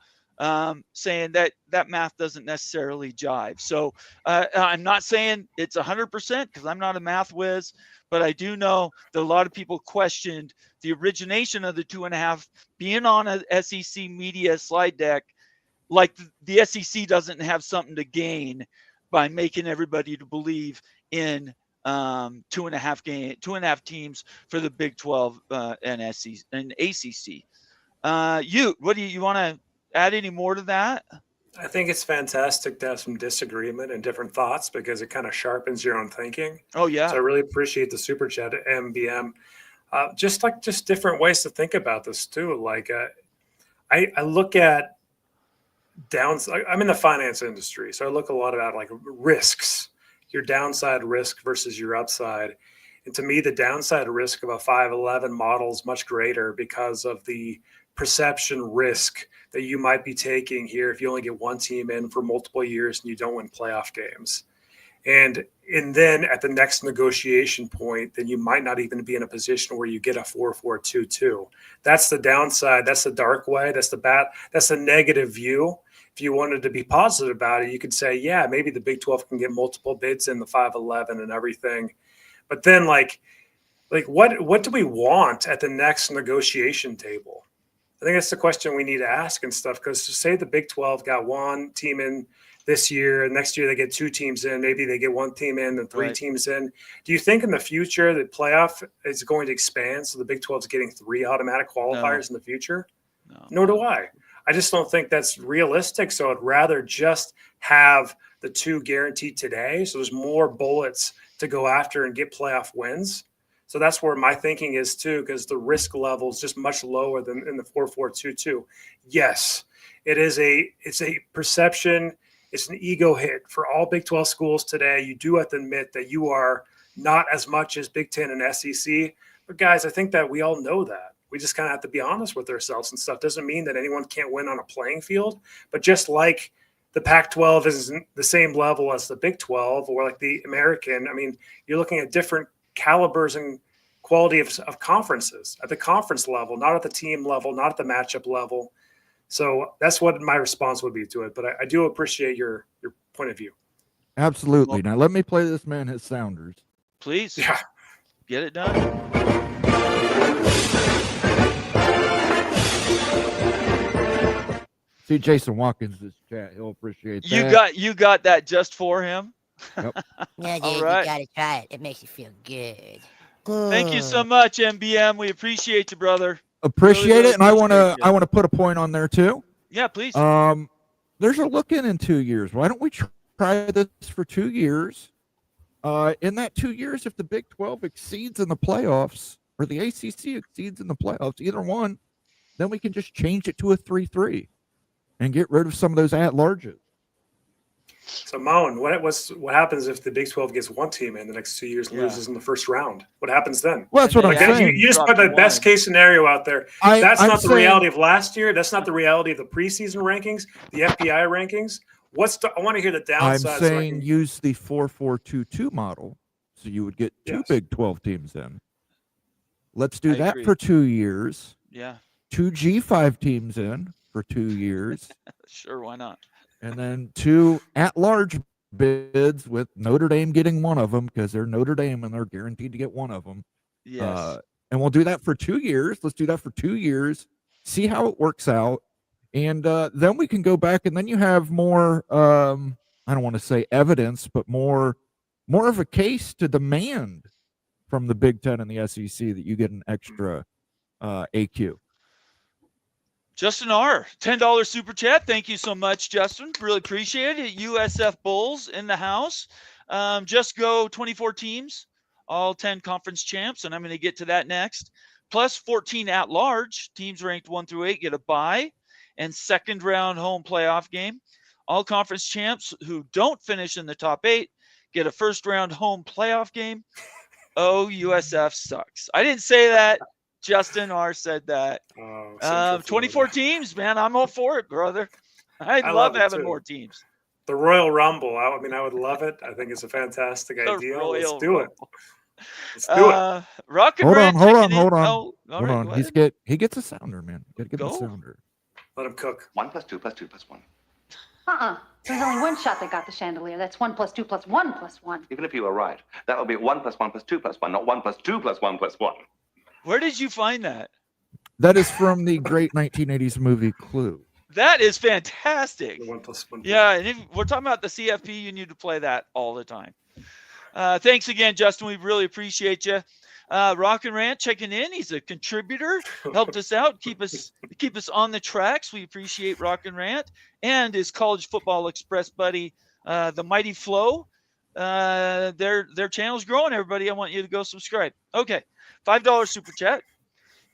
saying that math doesn't necessarily jive. So I'm not saying it's 100% because I'm not a math whiz, but I do know that a lot of people questioned the origination of the 2.5 being on a SEC media slide deck. Like the SEC doesn't have something to gain by making everybody to believe in 2.5 teams for the Big 12 and SEC and ACC. What do you want to add any more to that? I think it's fantastic to have some disagreement and different thoughts because it kind of sharpens your own thinking. Oh yeah. So I really appreciate the super chat at MBM. Just different ways to think about this too. Like I look at I'm in the finance industry, so I look a lot about like risks, your downside risk versus your upside. And to me, the downside risk of a 5-11 model is much greater because of the perception risk that you might be taking here if you only get one team in for multiple years and you don't win playoff games. And then at the next negotiation point, then you might not even be in a position where you get a 4-4-2-2. That's the downside. That's the dark way. That's the negative view. If you wanted to be positive about it, you could say, yeah, maybe the Big 12 can get multiple bids in the 5-11 and everything. But then like what do we want at the next negotiation table? I think that's the question we need to ask and stuff, because to say the Big 12 got one team in this year, and next year they get 2 teams in, maybe they get 1 team in and 3 teams in. Do you think in the future that playoff is going to expand so the Big 12 is getting 3 automatic qualifiers in the future? No. Nor do I. I just don't think that's realistic. So I'd rather just have the 2 guaranteed today. So there's more bullets to go after and get playoff wins. So that's where my thinking is too, because the risk level is just much lower than in the 4-4-2-2. Yes, it's a perception. It's an ego hit for all Big 12 schools today. You do have to admit that you are not as much as Big 10 and SEC. But guys, I think that we all know that. We just kind of have to be honest with ourselves and stuff. Doesn't mean that anyone can't win on a playing field, but just like the Pac-12 isn't the same level as the Big 12 or like the American. I mean, you're looking at different calibers and quality of conferences at the conference level, not at the team level, not at the matchup level. So that's what my response would be to it. But I do appreciate your point of view. Absolutely. Now let me play this man his sounders. Please. Yeah. Get it done. See Jason Watkins' chat. He'll appreciate that. You got that just for him. No, dude, All right. you gotta try it. It makes you feel good. Thank you so much, MBM. We appreciate you, brother. Appreciate Really it, and I appreciate you. want to put a point on there too. Yeah, please. There's a look in 2 years. Why don't we try this for 2 years? In that 2 years, if the Big 12 exceeds in the playoffs or the ACC exceeds in the playoffs, either one, then we can just change it to a 3-3 and get rid of some of those at-larges. So, Moan, what happens if the Big 12 gets one team in the next 2 years and loses in the first round? What happens then? Well, that's what I'm saying. You just put the best case scenario out there. That's not the reality of last year. That's not the reality of the preseason rankings, the FBI rankings. I want to hear the downside. I'm saying use the 4-4-2-2 model, so you would get two Big 12 teams in. Let's do that for 2 years. Yeah. 2 G5 teams in for 2 years. Sure, why not? And then 2 at-large bids with Notre Dame getting one of them because they're Notre Dame and they're guaranteed to get one of them. Yes. And we'll do that for 2 years. Let's do that for 2 years, see how it works out. And then we can go back and then you have more, I don't want to say evidence, but more of a case to demand from the Big Ten and the SEC that you get an extra AQ. Justin R, $10 super chat. Thank you so much, Justin. Really appreciate it. USF Bulls in the house. Just go 24 teams, all 10 conference champs, and I'm going to get to that next. Plus 14 at large teams ranked 1 through 8 get a bye and second round home playoff game. All conference champs who don't finish in the top 8 get a first round home playoff game. Oh, USF sucks. I didn't say that. Justin R said that. 24 teams, man. I'm all for it, brother. I love having more teams. The Royal Rumble. I would love it. I think it's a fantastic idea. Let's do it. Let's do it. Rocket hold Rant. on. Hold Hold right, on. He gets a sounder, man. You gotta give him a sounder. Let him cook. 1 + 2 + 2 + 1. There's only one shot that got the chandelier. That's 1 + 2 + 1 + 1. Even if you were right, that would be 1 + 1 + 2 + 1, not 1 + 2 + 1 + 1. Where did you find that? That is from the great 1980s movie Clue. That is fantastic. 1 + 1. Yeah, and if we're talking about the CFP, you need to play that all the time. Thanks again, Justin. We really appreciate you. Rock and Rant checking in. He's a contributor. Helped us out. Keep us on the tracks. We appreciate Rock and Rant and his College Football Express buddy, the Mighty Flow. Their channel's growing. Everybody, I want you to go subscribe. Okay, $5 super chat.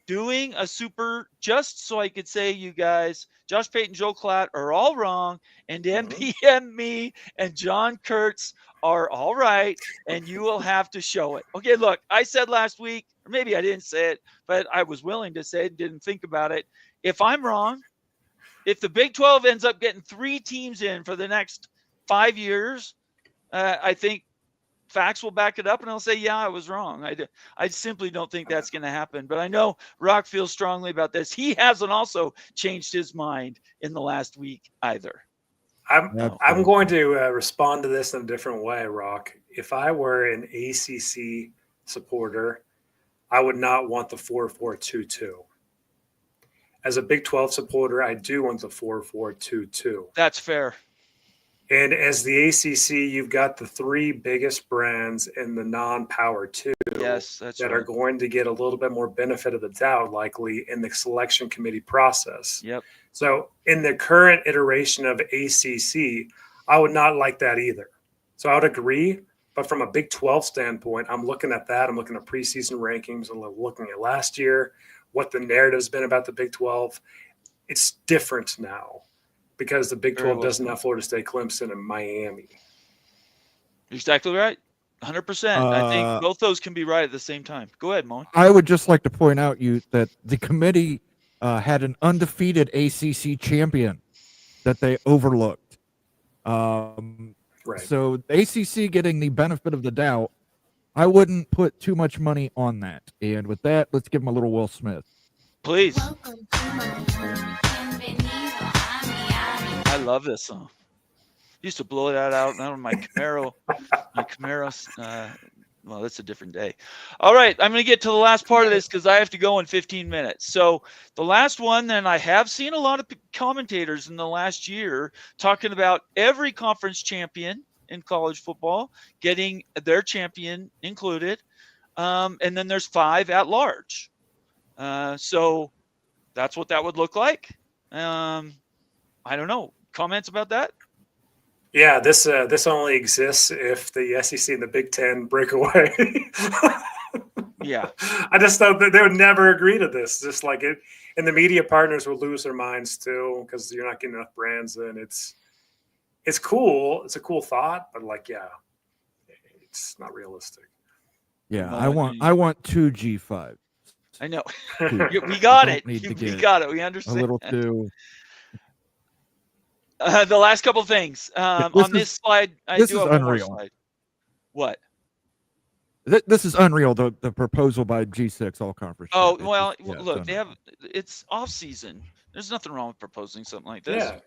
Doing a super just so I could say you guys, Josh Payton, Joe Klatt are all wrong, and MBM, me, and John Kurtz are all right, and you will have to show it. Okay, look, I said last week, or maybe I didn't say it, but I was willing to say it, didn't think about it. If I'm wrong, if the Big 12 ends up getting 3 teams in for the next 5 years, I think facts will back it up, and I'll say, yeah, I was wrong. I simply don't think that's going to happen. But I know Rock feels strongly about this. He hasn't also changed his mind in the last week either. I'm going to respond to this in a different way, Rock. If I were an ACC supporter, I would not want the 4-4-2-2. As a Big 12 supporter, I do want the 4-4-2-2. That's fair. And as the ACC, you've got the 3 biggest brands in the non-power 2 that are going to get a little bit more benefit of the doubt, likely, in the selection committee process. Yep. So in the current iteration of ACC, I would not like that either. So I would agree. But from a Big 12 standpoint, I'm looking at that. I'm looking at preseason rankings. I'm looking at last year, what the narrative's been about the Big 12. It's different now, because the Big 12 doesn't have Florida State, Clemson, and Miami. Exactly right. 100%. I think Uh, both those can be right at the same time. Go ahead, Moen. I would just like to point out that the committee had an undefeated ACC champion that they overlooked. Right. So the ACC getting the benefit of the doubt, I wouldn't put too much money on that. And with that, let's give him a little Will Smith. Please. I love this song. Used to blow that out on my Camaro. Well, that's a different day. All right, I'm going to get to the last part of this because I have to go in 15 minutes. So the last one, then, I have seen a lot of commentators in the last year talking about every conference champion in college football getting their champion included, and then there's 5 at large. So that's what that would look like. I don't know. Comments about that? Yeah, this only exists if the SEC and the Big Ten break away. Yeah, I just thought that they would never agree to this. Just like it, and the media partners will lose their minds too because you're not getting enough brands in. It's cool. It's a cool thought, but it's not realistic. Yeah, No, I want 2 G5. I know. We We got don't it. need to We get got it. We A understand. little too. The last couple of things on this slide, I this do is have one more unreal. slide. What? This is unreal. The proposal by G6 all conference. Oh, champions. well, Yeah, it's look, unreal. it's off season. There's nothing wrong with proposing something like this. Yeah,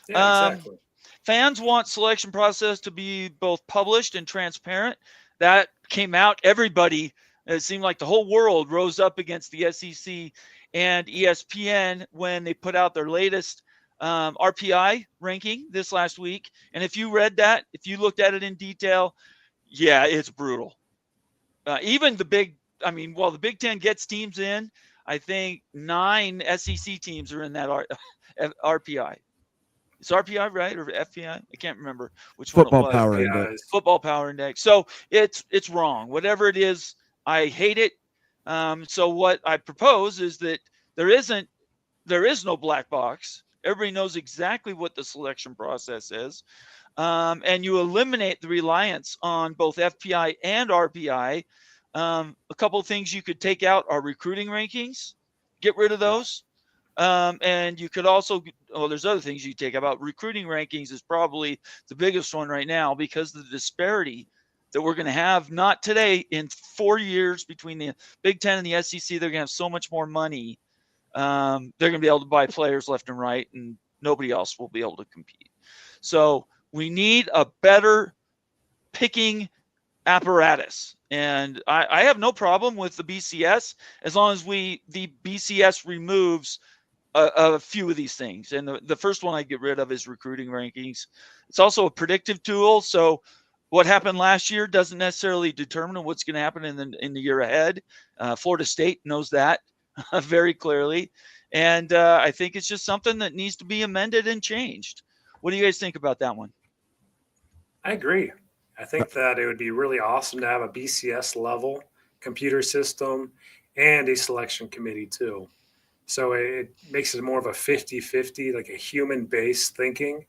exactly. Fans want selection process to be both published and transparent. That came out. Everybody, it seemed like the whole world rose up against the SEC and ESPN when they put out their latest RPI ranking this last week. And if you read that, if you looked at it in detail, yeah, it's brutal. Even the Big Ten gets teams in, I think 9 SEC teams are in that RPI. It's RPI, right? Or FPI? I can't remember which Football one it was. Power Yeah, Index. Football Power Index. So it's wrong. Whatever it is, I hate it. So what I propose is that there is no black box. Everybody knows exactly what the selection process is. And you eliminate the reliance on both FPI and RPI. A couple of things you could take out are recruiting rankings. Get rid of those. And you could also, there's other things you take about. Recruiting rankings is probably the biggest one right now because of the disparity that we're going to have, not today, in 4 years between the Big Ten and the SEC. They're going to have so much more money. They're going to be able to buy players left and right, and nobody else will be able to compete. So we need a better picking apparatus. And I have no problem with the BCS as long as the BCS removes a few of these things. And the first one I get rid of is recruiting rankings. It's also a predictive tool. So what happened last year doesn't necessarily determine what's going to happen in the year ahead. Florida State knows that very clearly. And I think it's just something that needs to be amended and changed. What do you guys think about that one? I agree. I think that it would be really awesome to have a BCS level computer system and a selection committee too. So it makes it more of a 50-50, like a human-based thinking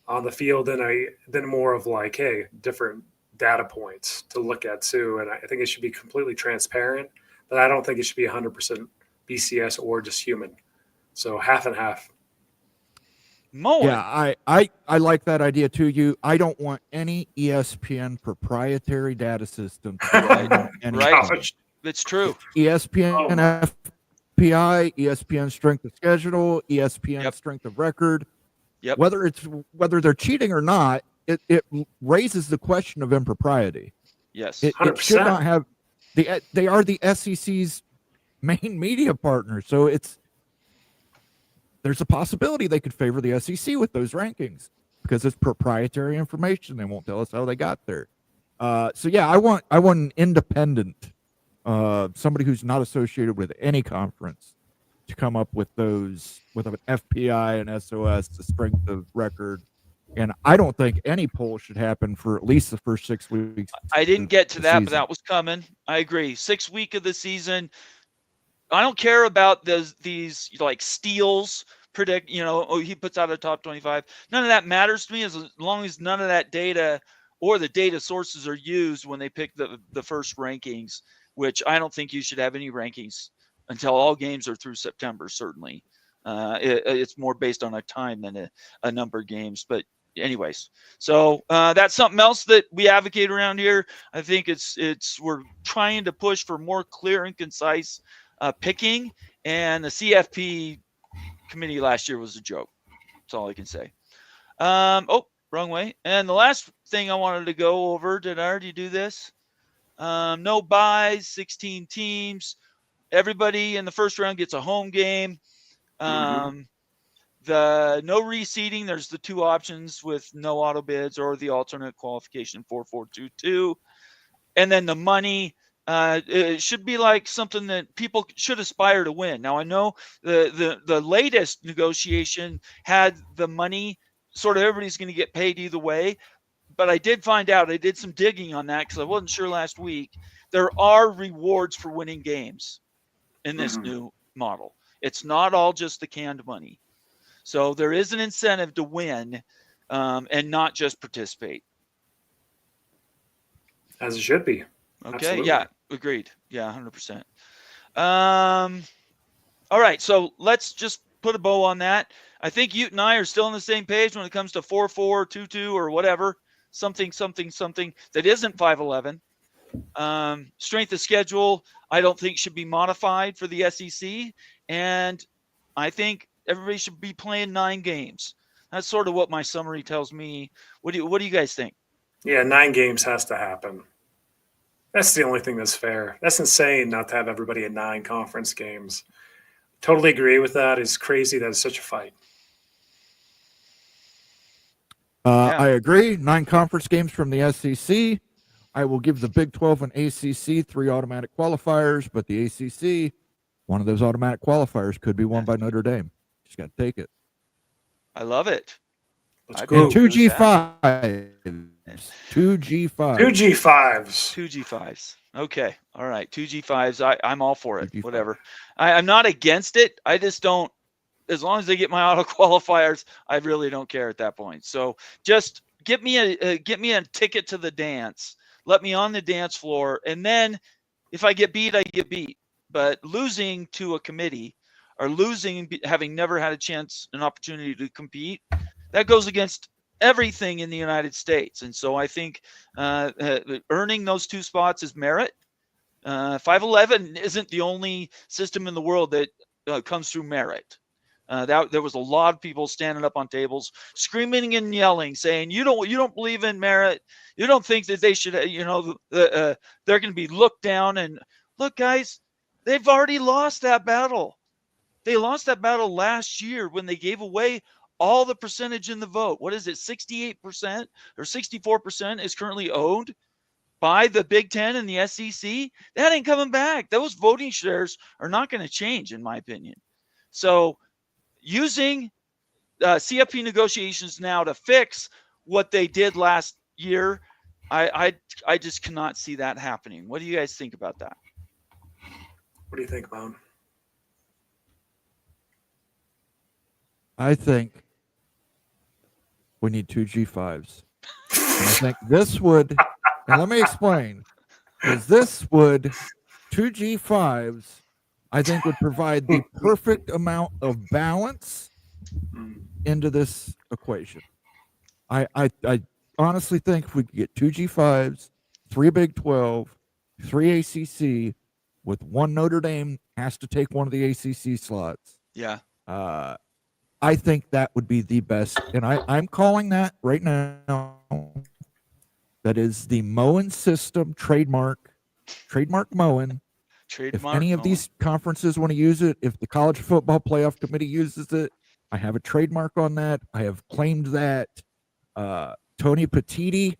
on the field than more of like, hey, different data points to look at too. And I think it should be completely transparent, but I don't think it should be 100% BCS or just human. So half and half. Moen. Yeah, I like that idea too. I don't want any ESPN proprietary data system. Right. Anything. It's true. ESPN FPI, ESPN strength of schedule, ESPN strength of record. Yep. Whether they're cheating or not, it raises the question of impropriety. Yes. It should not have they are the SEC's main media partner, so there's a possibility they could favor the SEC with those rankings because it's proprietary information. They won't tell us how they got there. So yeah, I want an independent, somebody who's not associated with any conference to come up with those with an FPI and SOS, the strength of record. And I don't think any poll should happen for at least the first 6 weeks. I didn't get to that, season. but that was coming. I agree. 6th week of the season. I don't care about these like steals predict, he puts out a top 25. None of that matters to me as long as none of that data or the data sources are used when they pick the first rankings, which I don't think you should have any rankings until all games are through September, certainly. It's more based on a time than a number of games. But anyways, so that's something else that we advocate around here. I think we're trying to push for more clear and concise picking, and the CFP committee last year was a joke. That's all I can say. Oh, wrong way. And the last thing I wanted to go over, did I already do this? No buys, 16 teams. Everybody in the first round gets a home game. The no reseeding, there's the two options with no auto bids or the alternate qualification 4-4-2-2. And then the money, it should be like something that people should aspire to win. Now, I know the latest negotiation had the money, sort of everybody's going to get paid either way. But I did find out, I did some digging on that because I wasn't sure last week. There are rewards for winning games in this new model. It's not all just the canned money. So there is an incentive to win and not just participate. As it should be. Okay. Absolutely. Yeah. Agreed. Yeah. 100%. All right. So let's just put a bow on that. I think you and I are still on the same page when it comes to 4-4-2-2 or whatever, something that isn't 5-11. Strength of schedule, I don't think should be modified for the SEC. And I think everybody should be playing 9 games. That's sort of what my summary tells me. What do you guys think? Yeah, 9 games has to happen. That's the only thing that's fair. That's insane not to have everybody in 9 conference games. Totally agree with that. It's crazy that it's such a fight. I agree. 9 conference games from the SEC. I will give the Big 12 and ACC 3 automatic qualifiers, but the ACC, one of those automatic qualifiers could be won by Notre Dame. Just got to take it. I love it. Let's I'd go. be And okay with that. 2 G5. 2 G5s. 2 G5s. Okay. All right. 2 G5s. I'm all for it. 2G5. Whatever. I'm not against it. I just don't, as long as they get my auto qualifiers, I really don't care at that point. So just get me a ticket to the dance. Let me on the dance floor. And then if I get beat, I get beat. But losing to a committee or losing, having never had an opportunity to compete, that goes against everything in the United States. And so I think earning those 2 spots is merit. 5-11 isn't the only system in the world that comes through merit. There was a lot of people standing up on tables, screaming and yelling, saying, "You don't believe in merit. You don't think that they should, they're going to be looked down." And look, guys, they've already lost that battle. They lost that battle last year when they gave away all the percentage in the vote. What is it? 68% or 64% is currently owned by the Big Ten and the SEC. That ain't coming back. Those voting shares are not going to change, in my opinion. So using CFP negotiations now to fix what they did last year, I just cannot see that happening. What do you guys think about that? What do you think, Moan? I think we need 2 G5s. And I think this would, and let me explain, because this would, 2 G5s, I think would provide the perfect amount of balance into this equation. I honestly think if we could get 2 G5s, 3 Big 12, 3 ACC, with 1 Notre Dame has to take one of the ACC slots. Yeah. I think that would be the best. And I'm calling that right now. That is the Moen system trademark Moen. If any of these conferences want to use it, if the College Football Playoff Committee uses it, I have a trademark on that. I have claimed that. Tony Petitti,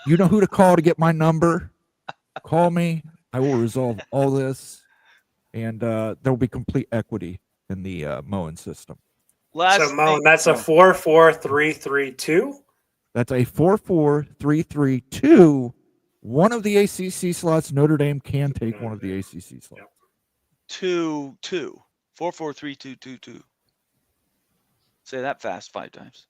you know who to call to get my number. Call me. I will resolve all this. And there will be complete equity in the Moen system. So, Moan, that's a 4-4-3-3-2? That's a 4-4-3-3-2. One of the ACC slots, Notre Dame can take one of the ACC slots. 2-2. 4-4-3-2-2-2. Say that fast 5 times.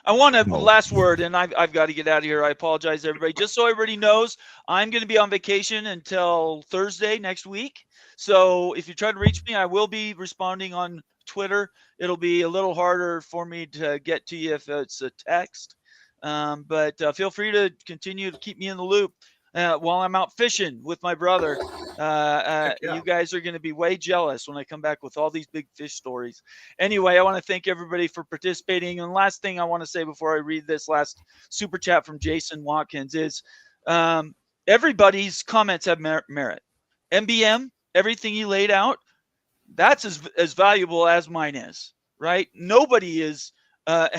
I want a No. last word, and I've got to get out of here. I apologize, everybody. Just so everybody knows, I'm going to be on vacation until Thursday next week. So if you try to reach me, I will be responding on Twitter. It'll be a little harder for me to get to you if it's a text. But feel free to continue to keep me in the loop while I'm out fishing with my brother. Yeah. You guys are going to be way jealous when I come back with all these big fish stories. Anyway, I want to thank everybody for participating. And last thing I want to say before I read this last super chat from Jason Watkins is everybody's comments have merit. MBM, everything you laid out, that's as valuable as mine is, right? Nobody has a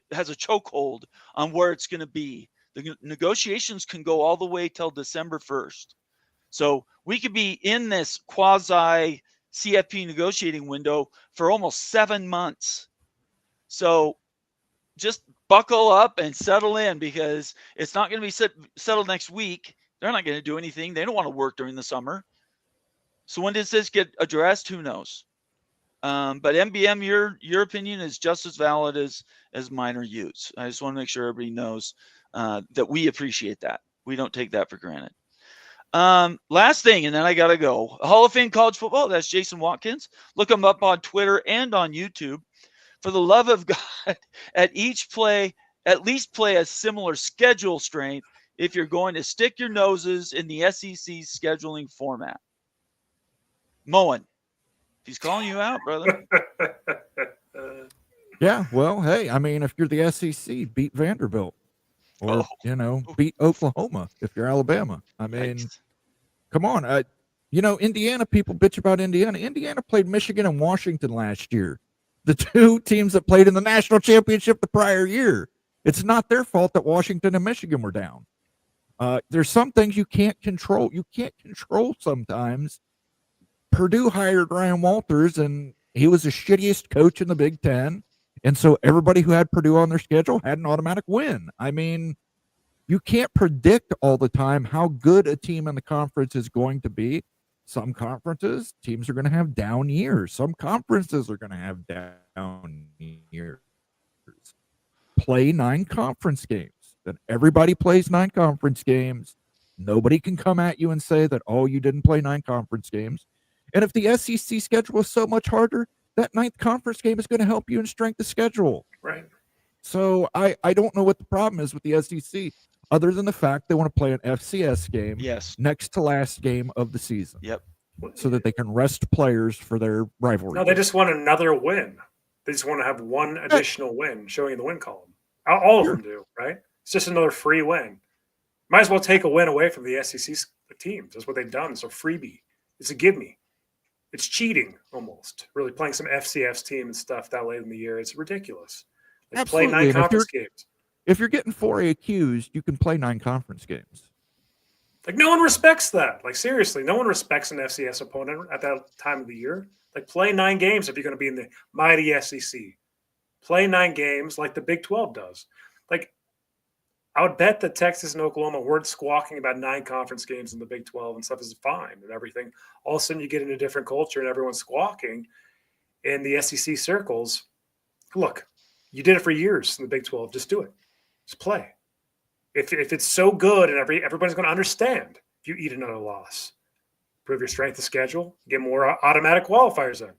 chokehold on where it's going to be. The negotiations can go all the way till December 1st. So we could be in this quasi CFP negotiating window for almost 7 months. So just buckle up and settle in, because it's not going to be settled next week. They're not going to do anything. They don't want to work during the summer. So when does this get addressed? Who knows? But MBM, your opinion is just as valid as mine or Utes. I just want to make sure everybody knows that we appreciate that. We don't take that for granted. Last thing, and then I got to go. Hall of Fame college football, that's Jason Watkins. Look him up on Twitter and on YouTube. For the love of God, at least play a similar schedule strength if you're going to stick your noses in the SEC's scheduling format. Moen, he's calling you out, brother. Yeah, well, hey, I mean, if you're the SEC, beat Vanderbilt, or beat Oklahoma if you're Alabama. I mean, come on, Indiana, people bitch about Indiana. Indiana played Michigan and Washington last year, the two teams that played in the national championship the prior year. It's not their fault that Washington and Michigan were down. There's some things you can't control. You can't control sometimes. Purdue hired Ryan Walters, and he was the shittiest coach in the Big Ten. And so everybody who had Purdue on their schedule had an automatic win. I mean, you can't predict all the time how good a team in the conference is going to be. Some conferences, teams are going to have down years. Some conferences are going to have down years. Play 9 conference games. Then everybody plays 9 conference games. Nobody can come at you and say that, oh, you didn't play 9 conference games. And if the SEC schedule is so much harder, that 9th conference game is going to help you in strength of schedule. Right. So I don't know what the problem is with the SEC, other than the fact they want to play an FCS game next to last game of the season. Yep. So that they can rest players for their rivalry. No, they just want another win. They just want to have one additional win showing in the win column. All of them do, right? It's just another free win. Might as well take a win away from the SEC teams. That's what they've done. It's a freebie. It's a give me. It's cheating almost. Really playing some FCS team and stuff that late in the year. It's ridiculous. Like play 9 conference games. If you're getting 4A accused, you can play 9 conference games. Like no one respects that. Like seriously, no one respects an FCS opponent at that time of the year. Like play 9 games if you're going to be in the mighty SEC. Play 9 games like the Big 12 does. Like I would bet that Texas and Oklahoma weren't squawking about 9 conference games in the Big 12 and stuff is fine and everything. All of a sudden you get in a different culture and everyone's squawking in the SEC circles. Look, you did it for years in the Big 12. Just do it. Just play. If it's so good and everybody's going to understand if you eat another loss. Prove your strength of schedule. Get more automatic qualifiers in.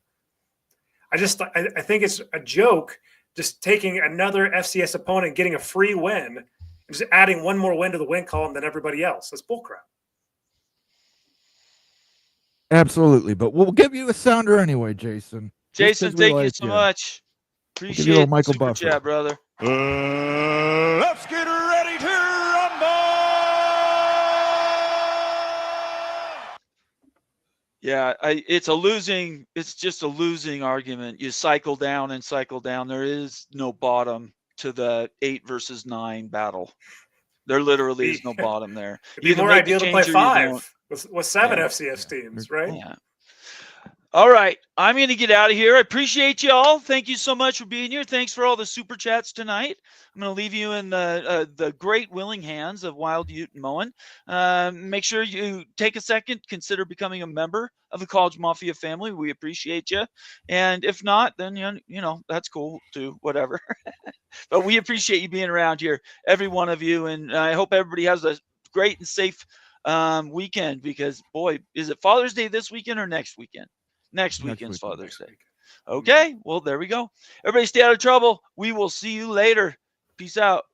I think it's a joke just taking another FCS opponent, getting a free win, and just adding one more win to the win column than everybody else. That's bullcrap. Absolutely, but we'll give you a sounder anyway, Jason. Jason, thank you so much. Appreciate it. Michael Super Buffer. chat, brother. Let's get ready to rumble! Yeah, it's just a losing argument. You cycle down and cycle down. There is no bottom to the 8 versus 9 battle. There literally is no bottom there. It'd be more ideal to play 5 with 7 FCS teams, right? Yeah. All right, I'm going to get out of here. I appreciate y'all. Thank you so much for being here. Thanks for all the super chats tonight. I'm going to leave you in the great willing hands of Wild Ute and Moen. Make sure you take a second, consider becoming a member of the College Mafia family. We appreciate you. And if not, then you know that's cool too. Whatever. But we appreciate you being around here, every one of you, and I hope everybody has a great and safe weekend. Because boy, is it Father's Day this weekend or next weekend? Next weekend's Father's Day. Okay, well, there we go. Everybody stay out of trouble. We will see you later. Peace out.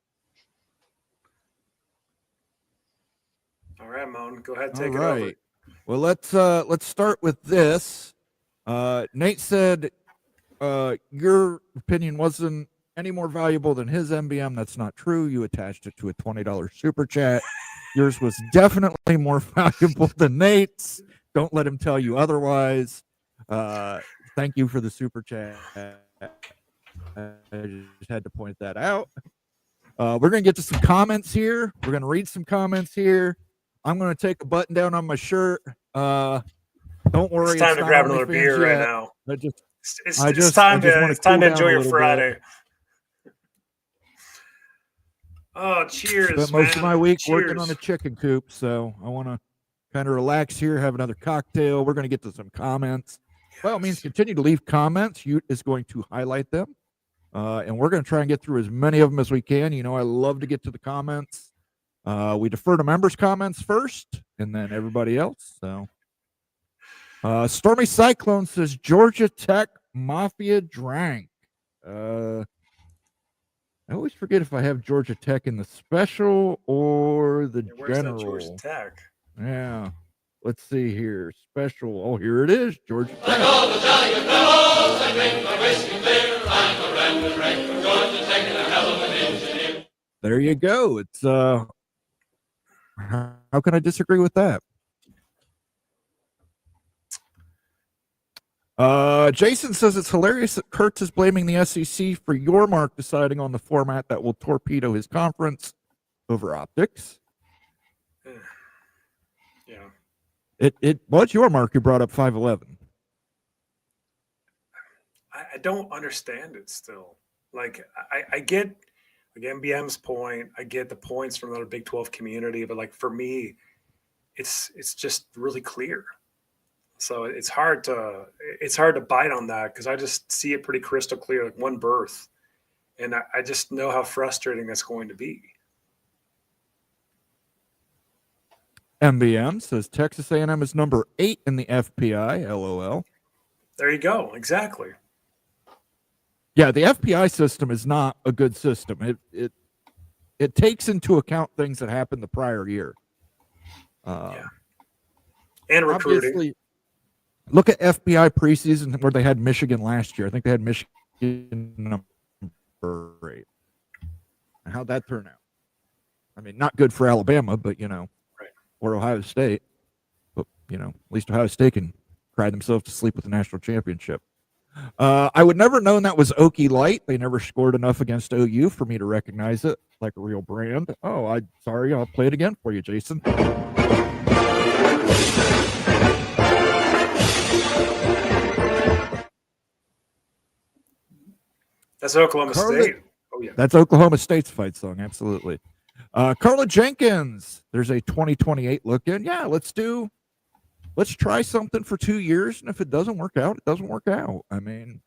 All right, Moan, go ahead, take it All over. right. Well, let's start with this. Nate said your opinion wasn't any more valuable than his MBM. That's not true. You attached it to a $20 super chat. Yours was definitely more valuable than Nate's. Don't let him tell you otherwise. Thank you for the super chat. I just had to point that out. We're going to get to some comments here. We're going to read some comments here. I'm going to take a button down on my shirt. Don't worry. It's time to not grab OnlyFans another beer yet. right now. It's time to enjoy your Friday. Oh, cheers! Spent most of my week working Cheers. on a chicken coop, so I want to kind of relax here, have another cocktail. We're going to get to some comments. By all means, continue to leave comments. Ute is going to highlight them, and we're going to try and get through as many of them as we can. You know, I love to get to the comments. We defer to members' comments first, and then everybody else. So, Stormy Cyclone says Georgia Tech Mafia drank. I always forget if I have Georgia Tech in the special or the Where's that general. Georgia Tech? Yeah. Let's see here. Special. Oh, here it is. Georgia Tech. There you go. It's how can I disagree with that? Jason says it's hilarious that Kurtz is blaming the SEC for your mark deciding on the format that will torpedo his conference over optics. Yeah. It was your mark who brought up 511. I don't understand it still. Like I get like MBM's point. I get the points from the Big 12 community, but like for me, it's just really clear. So it's hard to bite on that because I just see it pretty crystal clear, like one berth, and I just know how frustrating that's going to be. MBM says Texas A&M is number 8 in the FPI. LOL. There you go. Exactly. Yeah, the FPI system is not a good system. It takes into account things that happened the prior year. Yeah. And recruiting. Obviously, look at FPI preseason where they had Michigan last year. I think they had Michigan number 8. And how'd that turn out? I mean, not good for Alabama, but, right. Or Ohio State. But, at least Ohio State can cry themselves to sleep with the national championship. I would never known that was Okie Light. They never scored enough against OU for me to recognize it like a real brand. Oh, I'm sorry. I'll play it again for you, Jason. That's Oklahoma State. Oh, yeah. That's Oklahoma State's fight song. Absolutely. Carla Jenkins, there's a 2028 look in. Yeah, let's try something for 2 years. And if it doesn't work out, it doesn't work out. I mean,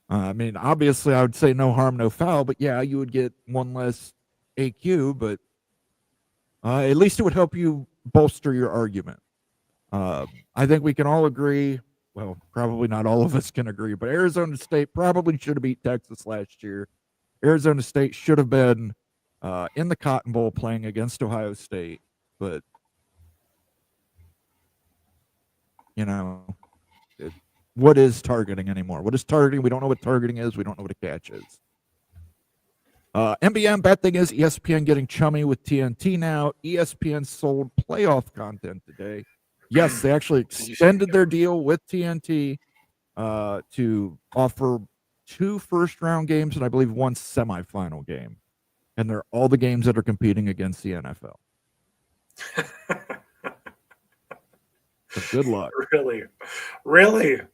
obviously I would say no harm, no foul, but yeah, you would get one less AQ, but at least it would help you bolster your argument. I think we can all agree. Well, probably not all of us can agree, but Arizona State probably should have beat Texas last year. Arizona State should have been in the Cotton Bowl playing against Ohio State, but what is targeting anymore? What is targeting? We don't know what targeting is. We don't know what a catch is. MBM, bad thing is ESPN getting chummy with TNT now. ESPN sold playoff content today. Yes, they actually extended their deal with TNT to offer 2 first-round games and I believe 1 semifinal game. And they're all the games that are competing against the NFL. So good luck. Really, really. At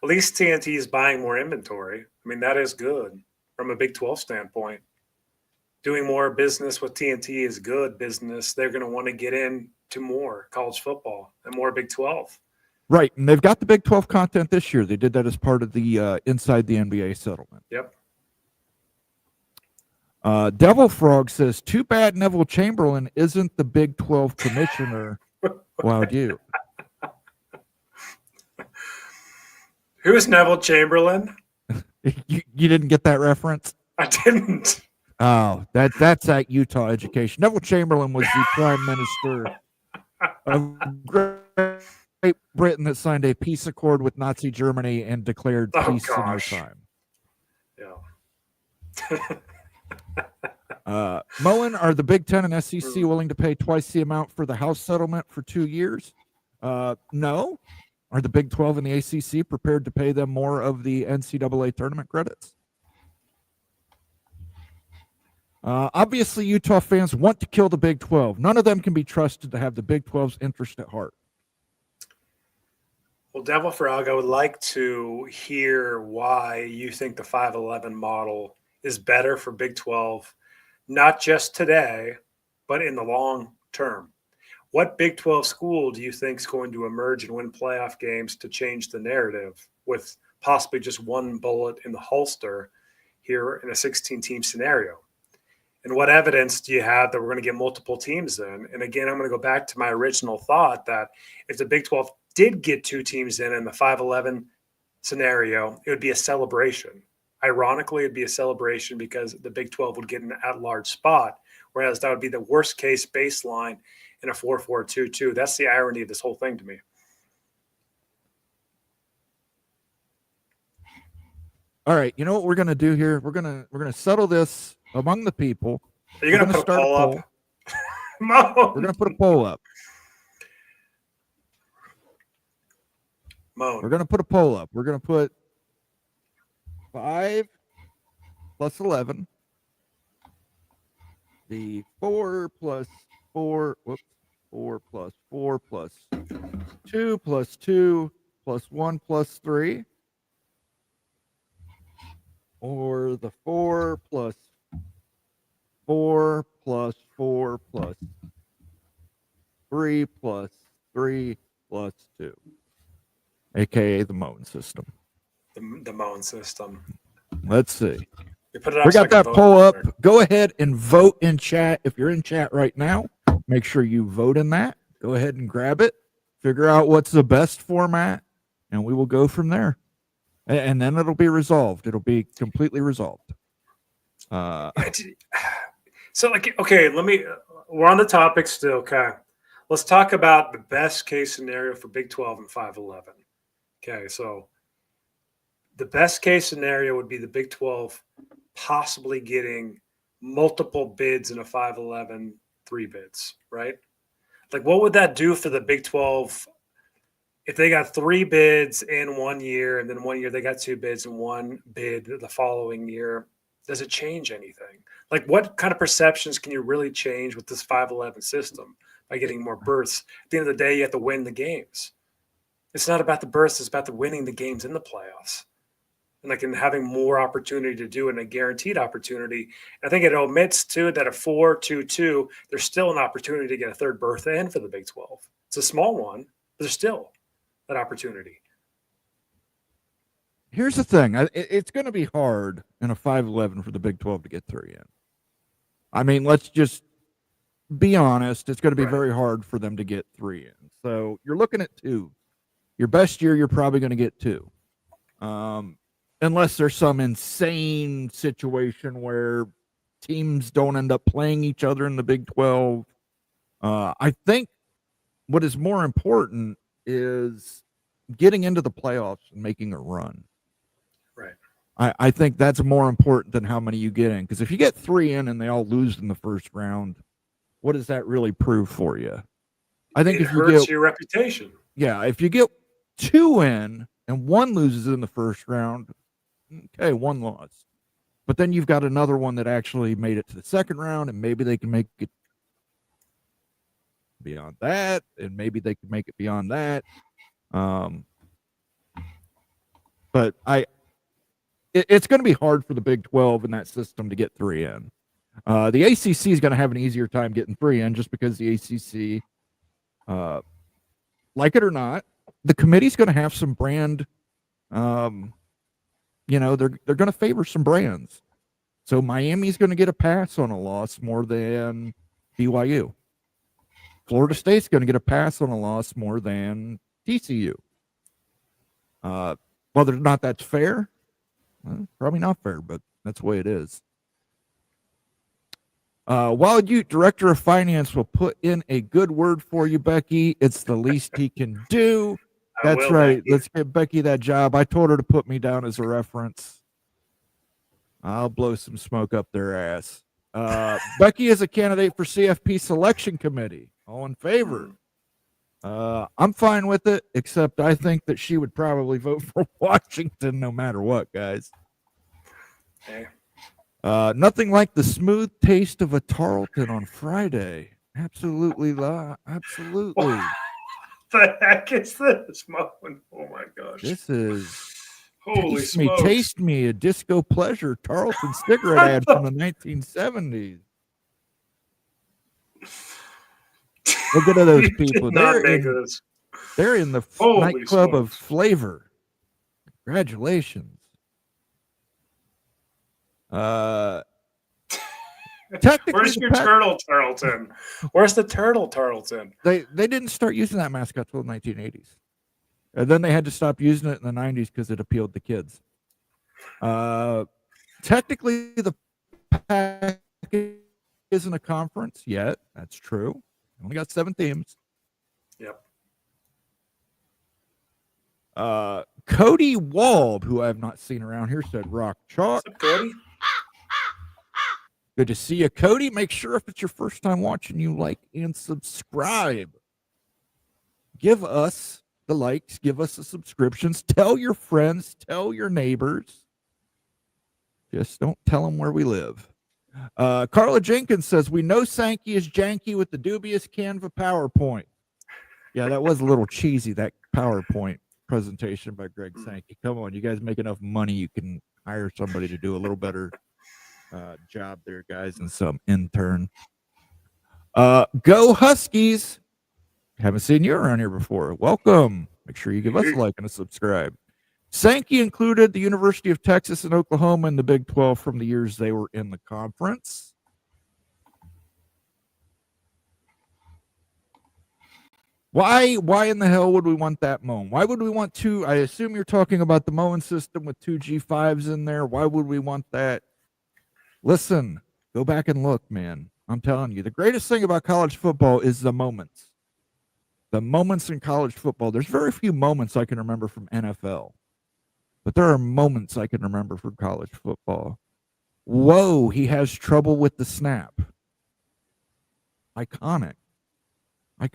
least TNT is buying more inventory. I mean, that is good from a Big 12 standpoint. Doing more business with TNT is good business. They're going to want to get into more college football and more Big 12. Right, and they've got the Big 12 content this year. They did that as part of the Inside the NBA settlement. Yep. Devil Frog says, too bad Neville Chamberlain isn't the Big 12 commissioner. Wow, you. Who's Neville Chamberlain? You didn't get that reference? I didn't. Oh, that's at Utah Education. Neville Chamberlain was the prime minister of Great Britain that signed a peace accord with Nazi Germany and declared peace in their time. Yeah. Mullen, are the Big Ten and SEC willing to pay twice the amount for the House settlement for 2 years? No. Are the Big 12 and the ACC prepared to pay them more of the NCAA tournament credits? Obviously, Utah fans want to kill the Big 12. None of them can be trusted to have the Big 12's interest at heart. Well, Devil Frog, I would like to hear why you think the 5-11 model is better for Big 12, not just today, but in the long term. What Big 12 school do you think is going to emerge and win playoff games to change the narrative with possibly just one bullet in the holster here in a 16-team scenario? And what evidence do you have that we're going to get multiple teams in? And again, I'm going to go back to my original thought that if the Big 12 did get 2 teams in the 5-11 scenario, it would be a celebration. Ironically, it'd be a celebration because the Big 12 would get an at-large spot, whereas that would be the worst-case baseline in a 4-4-2-2. That's the irony of this whole thing to me. All right, you know what we're going to do here? We're going to settle this among the people. Are you going to put a poll up? We're going to put a poll up. Moan. We're going to put a poll up. We're going to put 5 plus 11. The 4 plus 4. Whoops. 4 plus 4 plus 2 plus 2 plus 1 plus 3. Or the 4 plus 4 plus 4 plus 3 plus 3 plus 2. AKA the Moan system. The Moan system. Let's see. You put it up We so I got can that vote poll on up. it. Go ahead and vote in chat. If you're in chat right now, make sure you vote in that. Go ahead and grab it. Figure out what's the best format, and we will go from there. And then it'll be resolved. It'll be completely resolved. So, like, okay, we're on the topic still. Okay. Let's talk about the best case scenario for Big 12 and 5-11. Okay. So, the best case scenario would be the Big 12 possibly getting multiple bids in a 5-11, 3 bids, right? Like, what would that do for the Big 12 if they got 3 bids in 1 year and then 1 year they got 2 bids and 1 bid the following year? Does it change anything? Like, what kind of perceptions can you really change with this 5-11 system by getting more berths? At the end of the day, you have to win the games. It's not about the berths. It's about the winning the games in the playoffs. And like in having more opportunity to do it and a guaranteed opportunity. I think it omits too that a 4-2-2, there's still an opportunity to get a third berth in for the Big 12. It's a small one, but there's still that opportunity. Here's the thing. It's going to be hard in a 5-11 for the Big 12 to get 3 in. I mean, let's just be honest. It's going to be very hard for them to get 3 in. So you're looking at 2. Your best year, you're probably going to get 2. Unless there's some insane situation where teams don't end up playing each other in the Big 12. I think what is more important is getting into the playoffs and making a run. Right. I think that's more important than how many you get in. Because if you get 3 in and they all lose in the first round, what does that really prove for you? I think if you hurts your reputation. Yeah, if you get 2 in and 1 loses in the first round, okay, 1 loss. But then you've got another one that actually made it to the second round, and maybe they can make it beyond that, and maybe they can make it beyond that. But it's going to be hard for the Big 12 in that system to get 3 in. The ACC is going to have an easier time getting 3 in just because the ACC, like it or not, the committee's going to have some brand. They're going to favor some brands. So Miami's going to get a pass on a loss more than BYU. Florida State's going to get a pass on a loss more than TCU. Whether or not that's fair, well, probably not fair, but that's the way it is. Wild Ute, Director of Finance, will put in a good word for you, Becky. It's the least he can do. That's right. Becky. Let's get Becky that job. I told her to put me down as a reference. I'll blow some smoke up their ass. Becky is a candidate for CFP selection committee. All in favor? I'm fine with it, except I think that she would probably vote for Washington no matter what, guys. Okay. Nothing like the smooth taste of a Tarleton on Friday. Absolutely. Absolutely. What the heck is this, Moen? Oh my gosh. This is holy smokes. Taste me a disco pleasure Tarleton cigarette ad from the 1970s. Look at those people. They're in the nightclub of flavor. Congratulations. Where's your turtle Tarleton? Where's the turtle Tarleton? They didn't start using that mascot till the 1980s. And then they had to stop using it in the 90s because it appealed to kids. Technically, the pack isn't a conference yet. That's true. Only got 7 teams. Yep. Cody Wald, who I have not seen around here, said rock chalk. What's up, Cody? Good to see you, Cody. Make sure if it's your first time watching, you like and subscribe. Give us the likes. Give us the subscriptions. Tell your friends. Tell your neighbors. Just don't tell them where we live. Carla Jenkins says, we know Sankey is janky with the dubious Canva PowerPoint. Yeah, that was a little cheesy, that PowerPoint presentation by Greg Sankey. Come on, you guys make enough money, you can hire somebody to do a little better job there, guys, and some intern. Go Huskies. Haven't seen you around here before. Welcome. Make sure you give us a like and a subscribe. Sankey included the University of Texas and Oklahoma in the Big 12 from the years they were in the conference. Why in the hell would we want that Moen? Why would we want 2? I assume you're talking about the Moen system with 2 G5s in there. Why would we want that? Listen, go back and look, man. I'm telling you, the greatest thing about college football is the moments. The moments in college football. There's very few moments I can remember from NFL. But there are moments I can remember from college football. Whoa, he has trouble with the snap. Iconic. A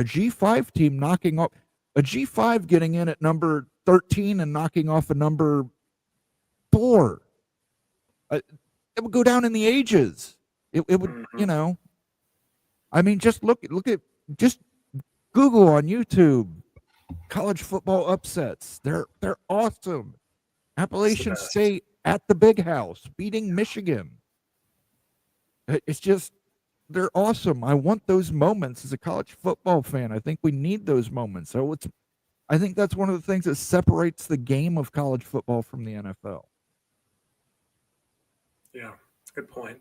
G5 team knocking off, a G5 getting in at number 13 and knocking off a number 4. It would go down in the ages. It would, I mean, just look at, just Google on YouTube. College football upsets. They're awesome. Appalachian State at the Big House beating Michigan. It's just, they're awesome. I want those moments as a college football fan. I think we need those moments. So I think that's one of the things that separates the game of college football from the NFL. Yeah, good point.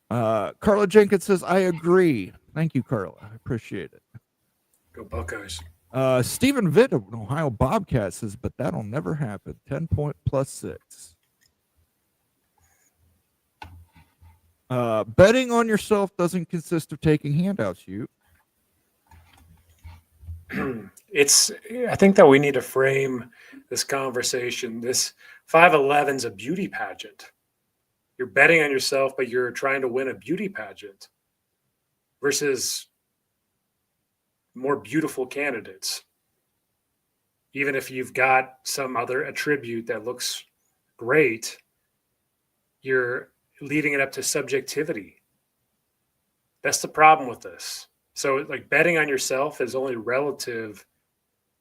Carla Jenkins says, I agree. Thank you, Carla. I appreciate it. Go Buckeyes. Stephen Vitt of Ohio Bobcat says, but that'll never happen. 10 point plus 6. Betting on yourself doesn't consist of taking handouts, you. I think that we need to frame this conversation. This 5'11" is a beauty pageant. You're betting on yourself, but you're trying to win a beauty pageant versus more beautiful candidates. Even if you've got some other attribute that looks great, you're leading it up to subjectivity. That's the problem with this. So like betting on yourself is only relative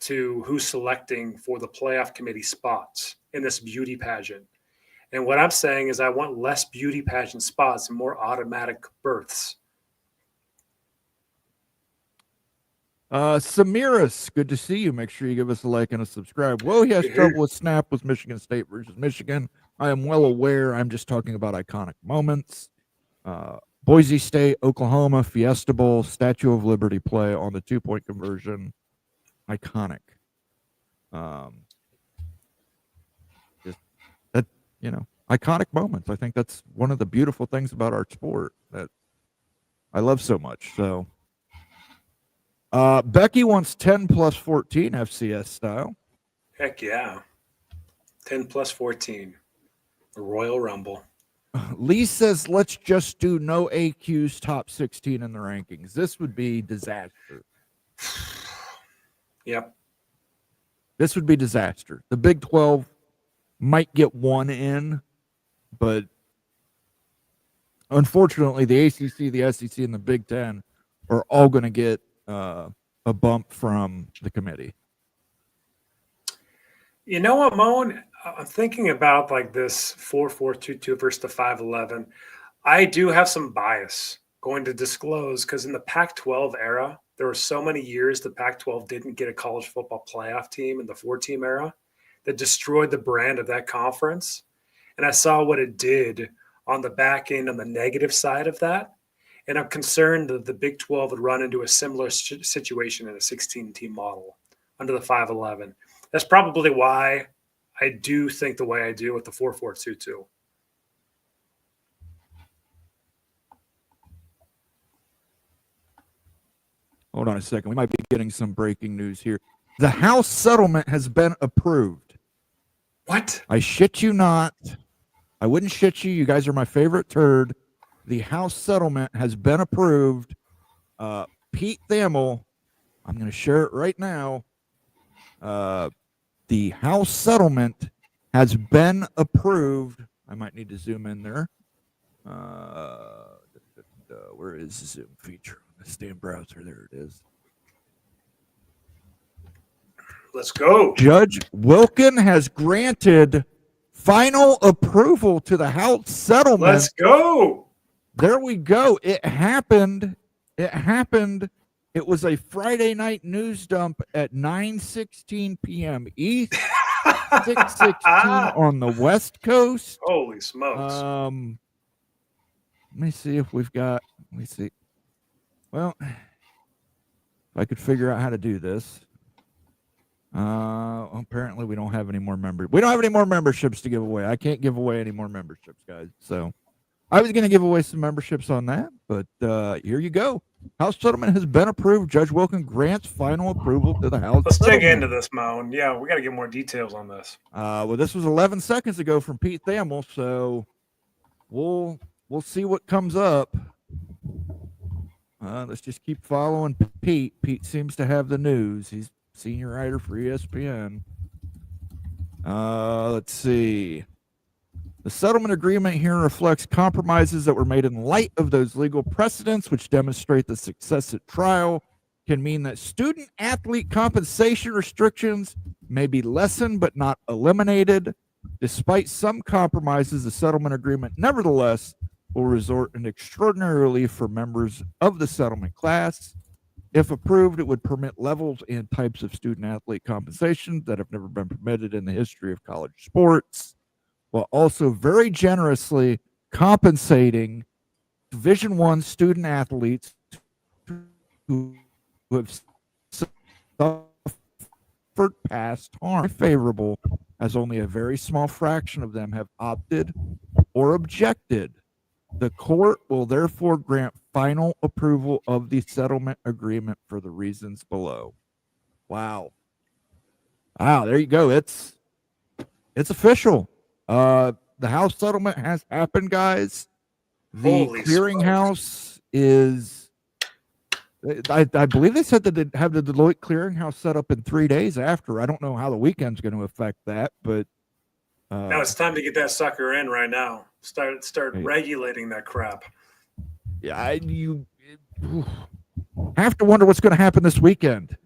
to who's selecting for the playoff committee spots in this beauty pageant. And what I'm saying is I want less beauty pageant spots and more automatic berths. Samiras, good to see you. Make sure you give us a like and a subscribe. Whoa, he has trouble with snap with Michigan State versus Michigan. I am well aware. I'm just talking about iconic moments. Boise State, Oklahoma, Fiesta Bowl, Statue of Liberty play on the 2-point conversion. Iconic. Just that, iconic moments. I think that's one of the beautiful things about our sport that I love so much. So, Becky wants 10 plus 14 FCS style. Heck yeah. 10 plus 14. The Royal Rumble. Lee says, let's just do no AQs top 16 in the rankings. This would be disaster. Yep. This would be disaster. The Big 12 might get one in, but unfortunately, the ACC, the SEC, and the Big 10 are all going to get a bump from the committee. You know what, Moan? I'm thinking about like this 4-4-2-2 versus the 5-11. I do have some bias going to disclose because in the Pac-12 era, there were so many years the Pac-12 didn't get a college football playoff team in the 4-team era that destroyed the brand of that conference. And I saw what it did on the back end on the negative side of that. And I'm concerned that the Big 12 would run into a similar situation in a 16-team model under the 5-11. That's probably why I do think the way I do with the 4-4-2-2. Hold on a second. We might be getting some breaking news here. The House settlement has been approved. What? I shit you not. I wouldn't shit you. You guys are my favorite turd. The House settlement has been approved. Pete Thamel, I'm going to share it right now. The House settlement has been approved. I might need to zoom in there. Where is the zoom feature on this damn browser? There it is. Let's go. Judge Wilkin has granted final approval to the House settlement. Let's go. There we go. It happened. It happened. It was a Friday night news dump at 9:16 p.m. East, 6:16 on the West Coast. Holy smokes. Let me see if we've got. Let me see. Well, if I could figure out how to do this. Apparently we don't have any more members. We don't have any more memberships to give away. I can't give away any more memberships, guys. So I was going to give away some memberships on that, but here you go. House settlement has been approved. Judge Wilkin grants final approval to the House. Let's settlement. dig into this, Moan. Yeah, we got to get more details on this. Well, this was 11 seconds ago from Pete Thamel, so we'll see what comes up. Let's just keep following Pete. Pete seems to have the news. He's senior writer for ESPN. Let's see. The settlement agreement here reflects compromises that were made in light of those legal precedents, which demonstrate the success at trial can mean that student athlete compensation restrictions may be lessened but not eliminated. Despite some compromises, the settlement agreement nevertheless will result in extraordinary relief for members of the settlement class. If approved, it would permit levels and types of student athlete compensation that have never been permitted in the history of college sports, while also very generously compensating Division I student athletes who have suffered past harm. Favorable, as only a very small fraction of them have opted or objected. The court will therefore grant final approval of the settlement agreement for the reasons below. Wow. Wow, there you go. It's official. The House settlement has happened, guys. The Holy clearinghouse is, I believe they said that they have the Deloitte clearinghouse set up in 3 days after. I don't know how the weekend's going to affect that, but Now it's time to get that sucker in right now. Start regulating that crap. Yeah, you have to wonder what's going to happen this weekend.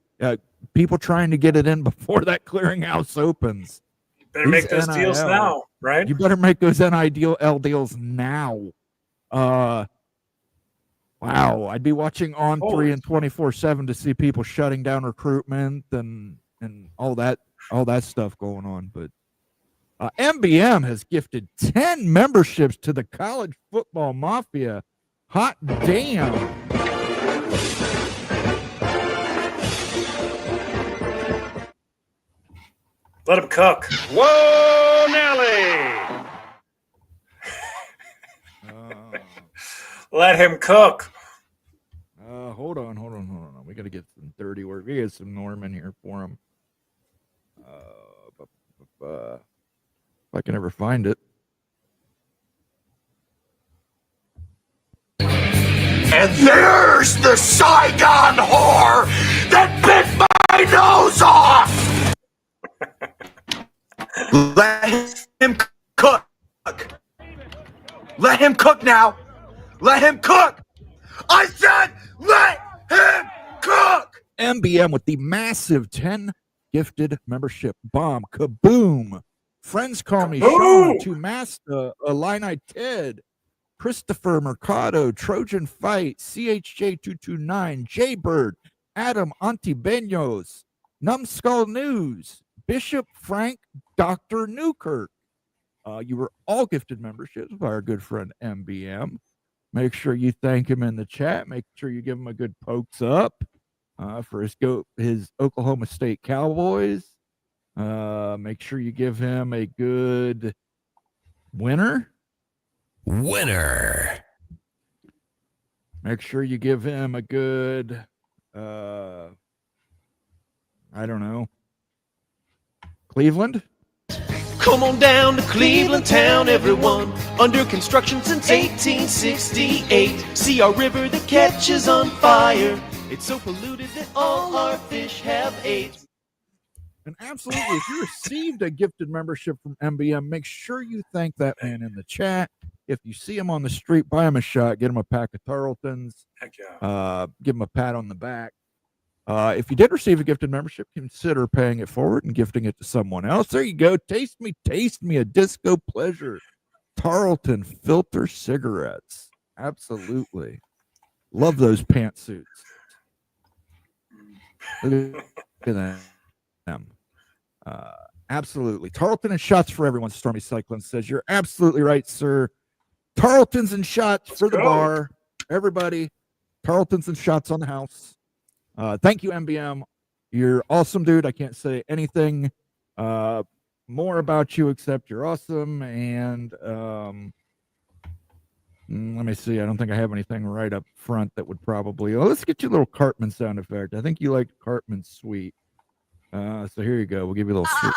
people trying to get it in before that clearinghouse opens. Better make those deals NIL, now, right? You better make those NIL deals now. Wow, I'd be watching On 3 and 24/7 to see people shutting down recruitment and all that stuff going on. But MBM has gifted 10 memberships to the College Football Mafia. Hot damn. Let him cook. Whoa, Nelly! Let him cook. Hold on. We got to get some dirty work. We got some Norman here for him. If I can ever find it. And there's the Saigon whore that bit my nose off! Let him cook. Let him cook now. Let him cook. I said let him cook. MBM with the massive 10 gifted membership bomb. Kaboom. Friends call me Sean, to Masta, Illini Ted, Christopher Mercado, Trojan Fight, CHJ229, Jaybird, Adam Antibeños, Numbskull News, Bishop Frank, Dr. Newkirk. You were all gifted memberships by our good friend MBM. Make sure you thank him in the chat. Make sure you give him a good pokes up for his Oklahoma State Cowboys. Make sure you give him a good winner. Make sure you give him a good, I don't know, Cleveland. Come on down to Cleveland town, everyone. Under construction since 1868. See our river that catches on fire. It's so polluted that all our fish have AIDS. And absolutely, if you received a gifted membership from MBM, make sure you thank that man in the chat. If you see him on the street, buy him a shot, get him a pack of Tarletons, Heck yeah. give him a pat on the back. If you did receive a gifted membership, consider paying it forward and gifting it to someone else. There you go. Taste me a disco pleasure. Tarleton filter cigarettes. Absolutely. Love those pantsuits. Look at them. Absolutely. Tarleton and shots for everyone, Stormy Cyclone says. You're absolutely right, sir. Tarletons and shots for the bar. Everybody, Tarletons and shots on the house. Thank you, MBM. You're awesome, dude. I can't say anything more about you except you're awesome. And let me see. I don't think I have anything right up front that would probably. Oh, let's get you a little Cartman sound effect. I think you like Cartman sweet. So here you go. We'll give you a little sweet.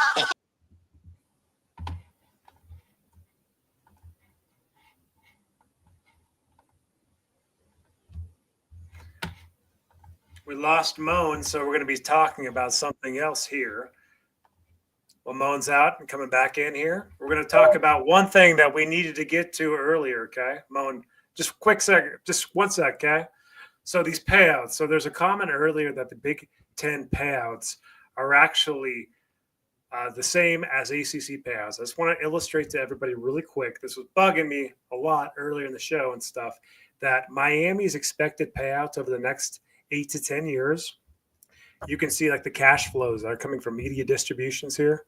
We lost Moan, so we're going to be talking about something else here. Well, Moan's out and coming back in here. We're going to talk about one thing that we needed to get to earlier, okay? Moan, just quick second, just 1 sec, okay? So these payouts. So there's a comment earlier that the Big Ten payouts are actually the same as ACC payouts. I just want to illustrate to everybody really quick. This was bugging me a lot earlier in the show and stuff, that Miami's expected payouts over the next 8 to 10 years. You can see like the cash flows that are coming from media distributions here.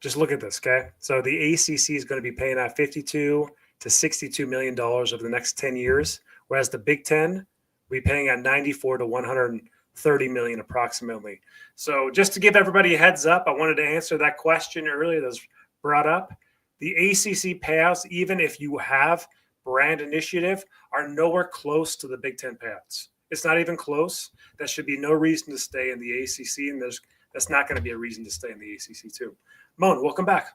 Just look at this, okay? So the ACC is going to be paying out $52 to $62 million over the next 10 years, whereas the Big Ten will be paying out $94 to $130 million approximately. So just to give everybody a heads up, I wanted to answer that question earlier that was brought up. The ACC payouts, even if you have brand initiative, are nowhere close to the Big Ten payouts. It's not even close. That should be no reason to stay in the ACC, and that's not going to be a reason to stay in the ACC too. Moan, welcome back.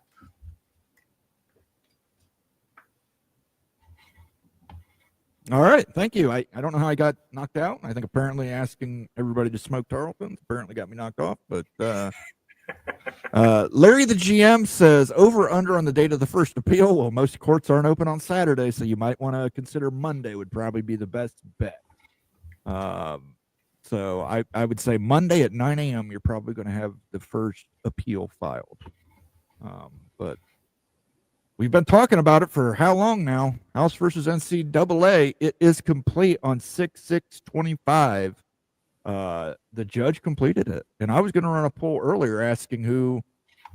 All right, thank you. I don't know how I got knocked out. I think apparently asking everybody to smoke Tarletons apparently got me knocked off. But Larry the GM says, over under on the date of the first appeal. Well, most courts aren't open on Saturday, so you might want to consider Monday would probably be the best bet. So I would say Monday at 9 a.m. you're probably going to have the first appeal filed. But we've been talking about it for how long now? House versus NCAA. It is complete on 6/6/25. The judge completed it, and I was going to run a poll earlier asking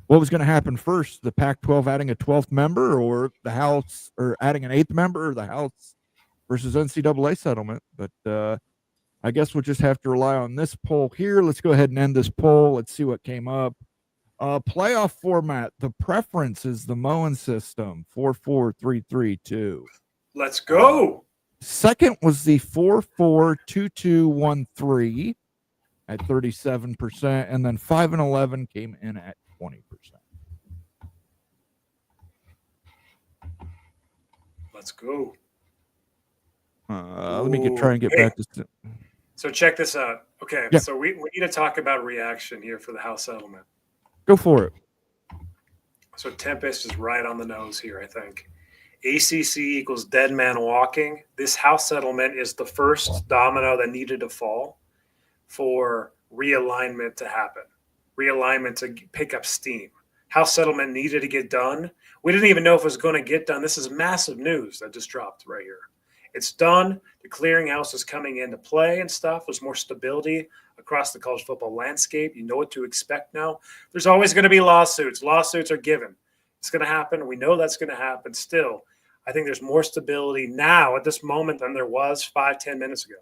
what was going to happen first: the Pac-12 adding a 12th member, or the House, or adding an 8th member, or the House versus NCAA settlement. But I guess we'll just have to rely on this poll here. Let's go ahead and end this poll. Let's see what came up. Playoff format. The preference is the Moen system, 4-4-3-3-2. Let's go. Second was the 4-4-2-2-1-3 at 37%, and then 5 and 11 came in at 20%. Let's go. Let me try and get back to. So check this out. Okay, Yeah. So we need to talk about reaction here for the House settlement. Go for it. So Tempest is right on the nose here, I think. ACC equals dead man walking. This House settlement is the first domino that needed to fall for realignment to happen, realignment to pick up steam. House settlement needed to get done. We didn't even know if it was going to get done. This is massive news that just dropped right here. It's done. The clearinghouse is coming into play and stuff. There's more stability across the college football landscape. You know what to expect now. There's always going to be lawsuits. Lawsuits are given. It's going to happen. We know that's going to happen still. I think there's more stability now at this moment than there was 5-10 minutes ago.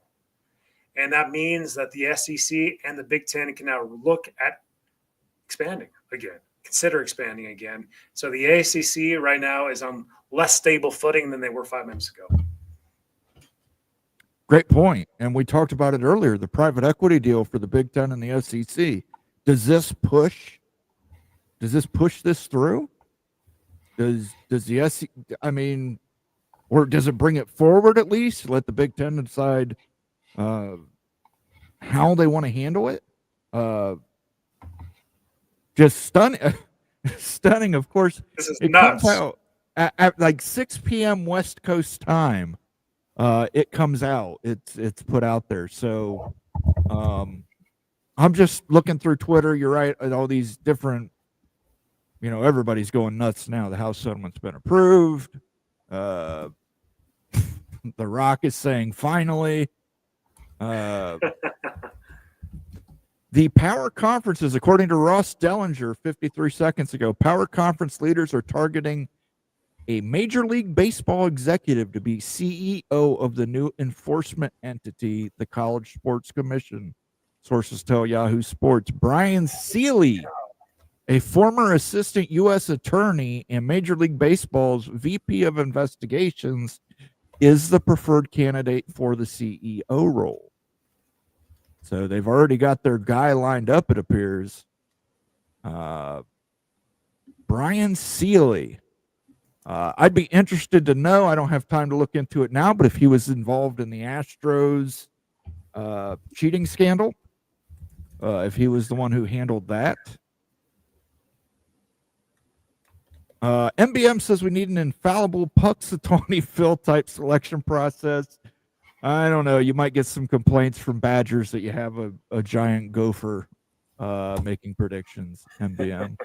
And that means that the SEC and the Big Ten can now look at expanding again, consider expanding again. So the ACC right now is on less stable footing than they were 5 minutes ago. Great point. And we talked about it earlier, the private equity deal for the Big Ten and the SEC. Does this push this through? Does the SEC, or does it bring it forward at least? Let the Big Ten decide how they want to handle it? Just stunning, of course. This is it nuts. Comes out at like 6 p.m. West Coast time. It comes out. It's put out there. So I'm just looking through Twitter. You're right. All these different, everybody's going nuts now. The House settlement's been approved. The Rock is saying finally. The power conferences, according to Ross Dellinger 53 seconds ago, power conference leaders are targeting a Major League Baseball executive to be CEO of the new enforcement entity, the College Sports Commission. Sources tell Yahoo Sports. Brian Seeley, a former assistant U.S. attorney and Major League Baseball's VP of investigations, is the preferred candidate for the CEO role. So they've already got their guy lined up, it appears. Brian Seeley. I'd be interested to know. I don't have time to look into it now, but if he was involved in the Astros cheating scandal, if he was the one who handled that. MBM says we need an infallible Puxatawny Phil type selection process. I don't know. You might get some complaints from Badgers that you have a giant gopher making predictions, MBM.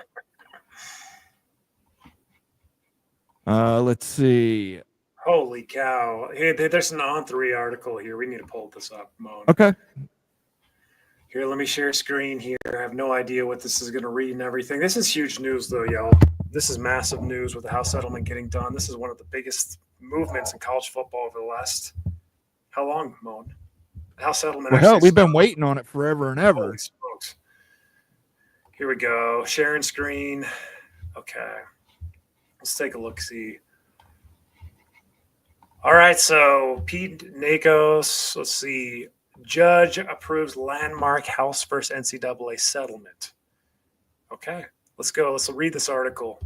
Let's see. Holy cow. Hey, there's an On3 article here. We need to pull this up, Moan. Okay. Here, let me share a screen here. I have no idea what this is going to read and everything. This is huge news, though, y'all. This is massive news with the House settlement getting done. This is one of the biggest movements in college football over the last, how long, Moan? The House settlement. Well, hell, we've been waiting on it forever and ever. Holy smokes. Here we go. Sharing screen. Okay. Let's take a look, see. All right, so Pete Nakos, let's see. Judge approves landmark House versus NCAA settlement. Okay, let's go. Let's read this article.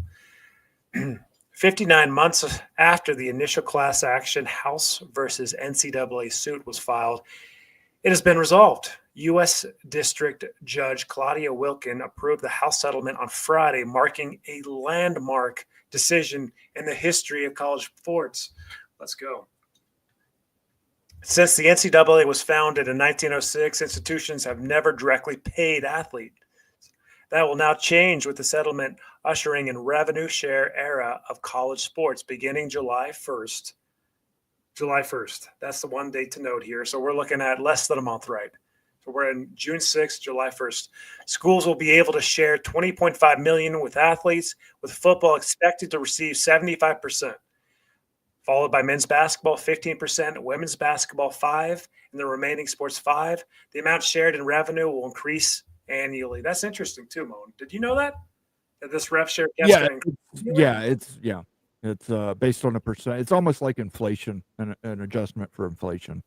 59 months after the initial class action House versus NCAA suit was filed, it has been resolved. U.S. District Judge Claudia Wilkin approved the House settlement on Friday, marking a landmark decision in the history of college sports. Let's go. Since the NCAA was founded in 1906, institutions have never directly paid athletes. That will now change with the settlement ushering in revenue share era of college sports beginning July 1st. July 1st. That's the one date to note here. So we're looking at less than a month, right? So we're in June 6th, July 1st. Schools will be able to share $20.5 million with athletes, with football expected to receive 75%, followed by men's basketball 15%, women's basketball 5%, and the remaining sports 5%. The amount shared in revenue will increase annually. That's interesting too, Moan. Did you know that this rev share gets It's based on a percent. It's almost like inflation, an adjustment for inflation.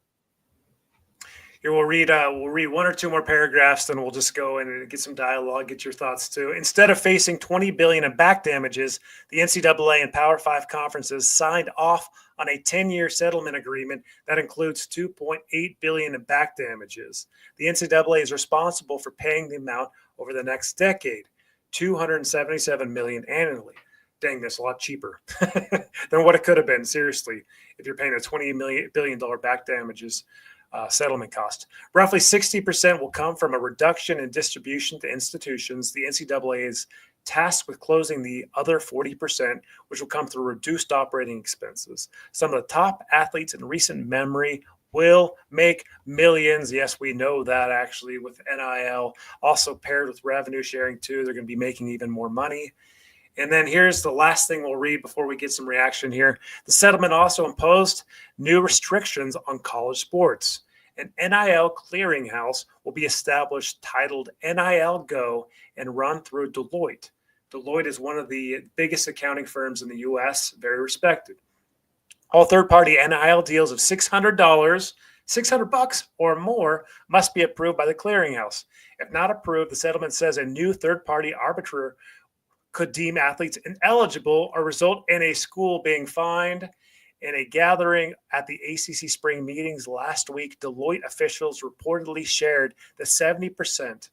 Here we'll read one or two more paragraphs, then we'll just go in and get some dialogue, get your thoughts too. Instead of facing $20 billion in back damages, the NCAA and Power 5 conferences signed off on a 10-year settlement agreement that includes $2.8 billion in back damages. The NCAA is responsible for paying the amount over the next decade, $277 million annually. Dang, that's a lot cheaper than what it could have been. Seriously, if you're paying a $20 billion back damages settlement cost. Roughly 60% will come from a reduction in distribution to institutions. The NCAA is tasked with closing the other 40%, which will come through reduced operating expenses. Some of the top athletes in recent memory will make millions. Yes, we know that actually with NIL, also paired with revenue sharing too. They're going to be making even more money. And then here's the last thing we'll read before we get some reaction here. The settlement also imposed new restrictions on college sports. An NIL clearinghouse will be established titled NIL Go and run through Deloitte. Deloitte is one of the biggest accounting firms in the U.S., very respected. All third-party NIL deals of $600 or more must be approved by the clearinghouse. If not approved, the settlement says a new third-party arbiter could deem athletes ineligible or result in a school being fined. In a gathering at the ACC spring meetings last week, Deloitte officials reportedly shared that 70%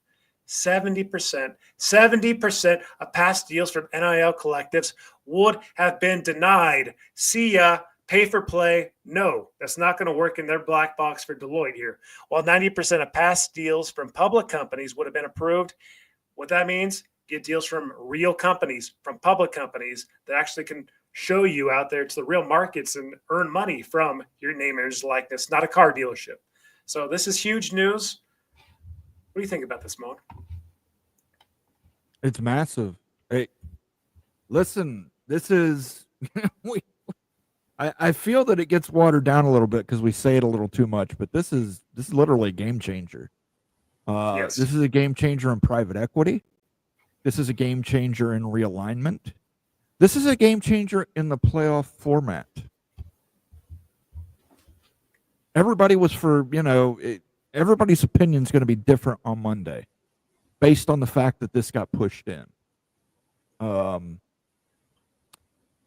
of past deals from NIL collectives would have been denied. See ya. Pay for play. No, that's not going to work in their black box for Deloitte here. While 90% of past deals from public companies would have been approved, what that means, get deals from real companies, from public companies that actually can show you out there to the real markets and earn money from your name, image, likeness, not a car dealership. So this is huge news. What do you think about this, Moan? It's massive. Hey, listen, this is I feel that it gets watered down a little bit because we say it a little too much, but this is literally a game changer. Yes. This is a game changer in private equity. This is a game changer in realignment. This is a game changer in the playoff format. Everybody was everybody's opinion is going to be different on Monday based on the fact that this got pushed in.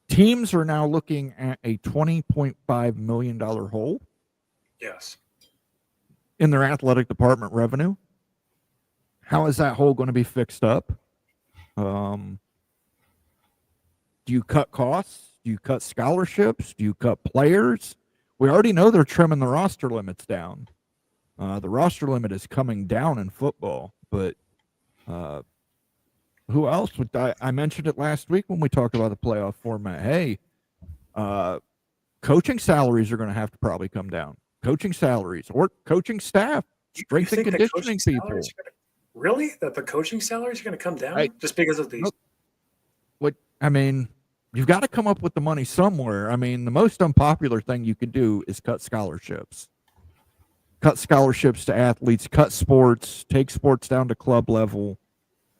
Teams are now looking at a $20.5 million hole. Yes. In their athletic department revenue. How is that hole going to be fixed up? Do you cut costs? Do you cut scholarships? Do you cut players? We already know they're trimming the roster limits down. The roster limit is coming down in football, but who else would I mentioned it last week when we talked about the playoff format. Hey, coaching salaries are going to have to probably come down. Coaching salaries or coaching staff, strength and conditioning people. Really? That the coaching salaries are going to come down just because of these? You've got to come up with the money somewhere. The most unpopular thing you could do is cut scholarships. Cut scholarships to athletes, cut sports, take sports down to club level.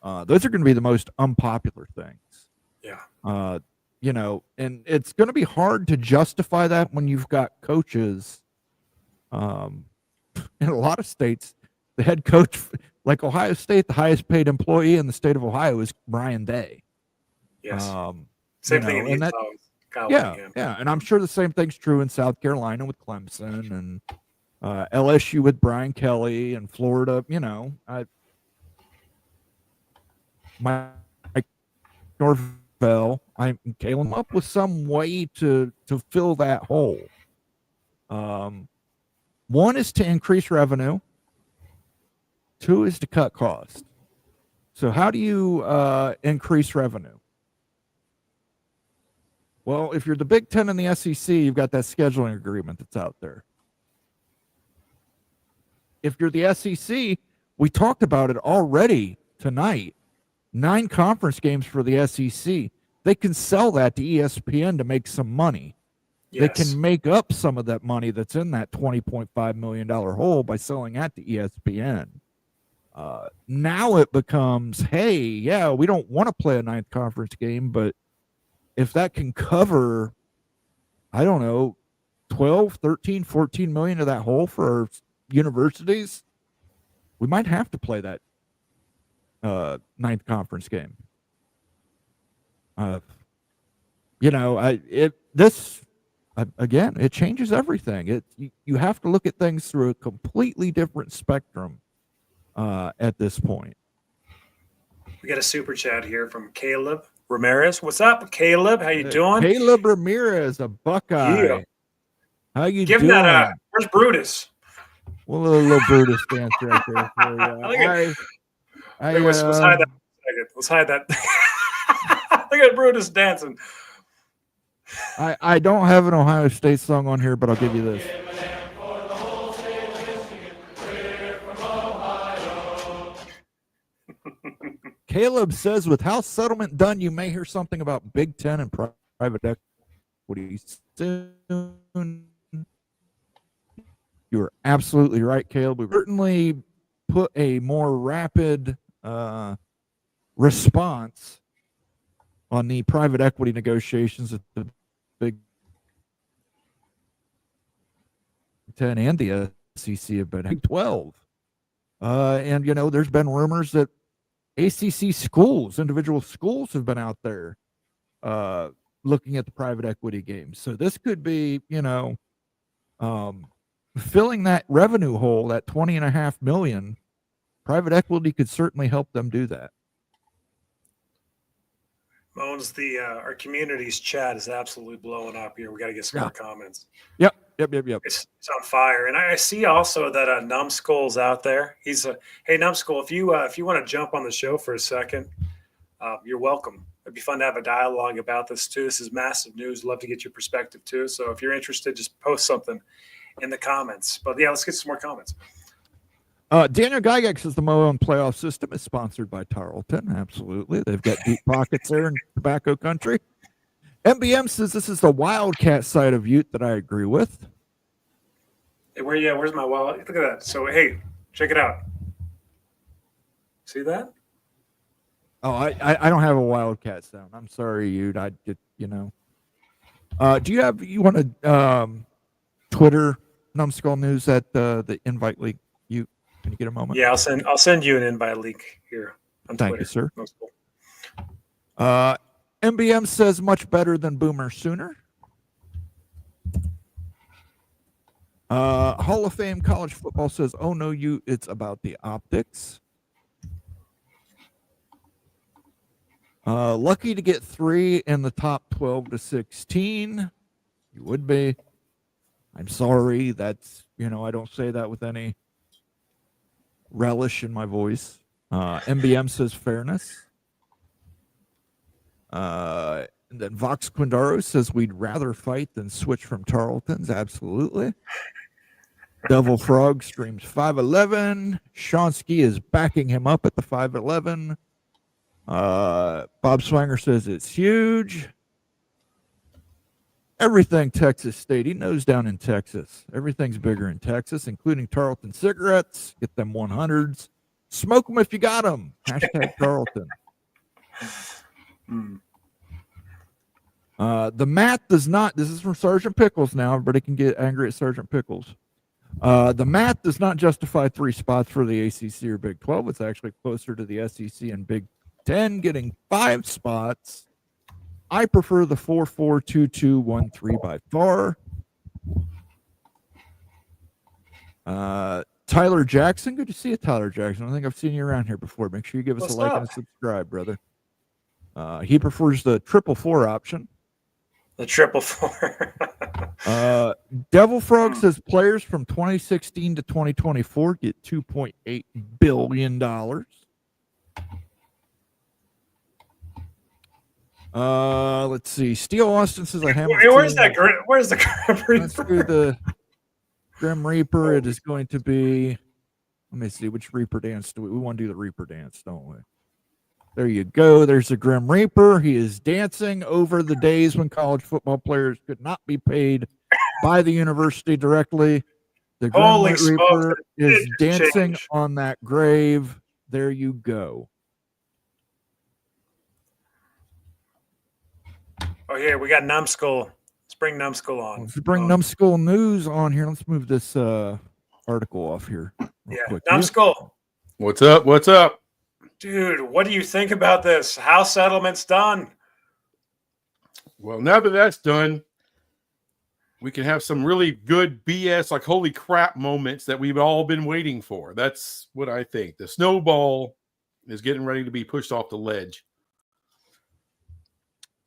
Those are going to be the most unpopular things. Yeah. And it's going to be hard to justify that when you've got coaches. In a lot of states, the head coach, like Ohio State, the highest paid employee in the state of Ohio is Brian Day. Yes. Same thing in Utah. Yeah. And I'm sure the same thing's true in South Carolina with Clemson and LSU with Brian Kelly and Florida. Mike Norvell, I came up with some way to fill that hole. One is to increase revenue. Two is to cut costs. So how do you increase revenue? Well, if you're the Big Ten and the SEC, you've got that scheduling agreement that's out there. If you're the SEC, we talked about it already tonight. 9 conference games for the SEC. They can sell that to ESPN to make some money. Yes. They can make up some of that money that's in that $20.5 million hole by selling that to ESPN. Now it becomes, hey, yeah, we don't want to play a 9th conference game, but if that can cover, I don't know, 12, 13, 14 million of that hole for our universities, we might have to play that 9th conference game. Again, it changes everything. You have to look at things through a completely different spectrum at this point. We got a super chat here from Caleb Ramirez. What's up, Caleb? How you doing? Caleb Ramirez, a Buckeye. Yeah. How you Give doing? that where's Brutus? Well, a little Brutus dance right there for you. Let's hide that. Let's hide that. Look at Brutus dancing. I don't have an Ohio State song on here, but I'll give you this. Caleb says, with house settlement done, you may hear something about Big Ten and private equity soon. You're absolutely right, Caleb. We certainly put a more rapid response on the private equity negotiations at the Big Ten and the SEC have been Big 12. And, there's been rumors that ACC schools, individual schools have been out there looking at the private equity games. So this could be, filling that revenue hole, that $20.5 million. Private equity could certainly help them do that. Moans, our community's chat is absolutely blowing up here. We got to get some more comments. Yep. It's on fire. And I see also that Numbskull's out there. He's hey, Numbskull, if you want to jump on the show for a second, you're welcome. It'd be fun to have a dialogue about this too. This is massive news. Love to get your perspective too. So if you're interested, just post something in the comments. But yeah, let's get some more comments. Daniel Gygax says the Moen playoff system is sponsored by Tarleton. Absolutely. They've got deep pockets there in tobacco country. MBM says this is the Wildcat side of Ute that I agree with. Hey, where's my wallet? Look at that. So, hey, check it out. See that? Oh, I don't have a Wildcat sound. I'm sorry, Ute. I did, do you want to Twitter Numbskull News at the invite leak? Ute, can you get a moment? Yeah, I'll send you an invite leak here on Twitter. Thank you, sir. Numbskull. MBM says much better than Boomer Sooner. Hall of Fame college football says, oh no, it's about the optics. Lucky to get 3 in the top 12 to 16. You would be. I'm sorry. That's, I don't say that with any relish in my voice. MBM says fairness. And then Vox Quindaro says we'd rather fight than switch from Tarleton's. Absolutely. Devil Frog streams 5'11". Shonsky is backing him up at the 5'11". Bob Swanger says it's huge. Everything Texas State. He knows down in Texas. Everything's bigger in Texas, including Tarleton cigarettes. Get them 100s. Smoke them if you got them. Hashtag Tarleton. The math does not, this is from Sergeant Pickles now. Everybody can get angry at Sergeant Pickles. The math does not justify 3 spots for the ACC or Big 12. It's actually closer to the SEC and Big 10 getting 5 spots. I prefer the 4-4-2-2-1-3 by far. Tyler Jackson, good to see you, Tyler Jackson. I think I've seen you around here before. Make sure you give us a like and a subscribe, brother. He prefers the 4-4 option. The triple four. Devil Frog says players from 2016 to 2024 get $2.8 billion. Let's see. Steel Austin says I haven't. Where's that? Where's the Grim Let's do the Grim Reaper. It is going to be. Let me see. Which Reaper dance do we want to do? The Reaper dance, don't we? There you go. There's the Grim Reaper. He is dancing over the days when college football players could not be paid by the university directly. The Grim Holy Reaper smokes, is dancing change. on that grave. There you go. Oh, here we got Numbskull. Let's bring Numbskull on. Let's bring Numbskull news on here. Let's move this article off here. Yeah, Quick. Numbskull. What's up? What's up? Dude, what do you think about this? House settlement's done. Well, now that that's done, we can have some really good BS, like holy crap moments that we've all been waiting for. That's what I think. The snowball is getting ready to be pushed off the ledge.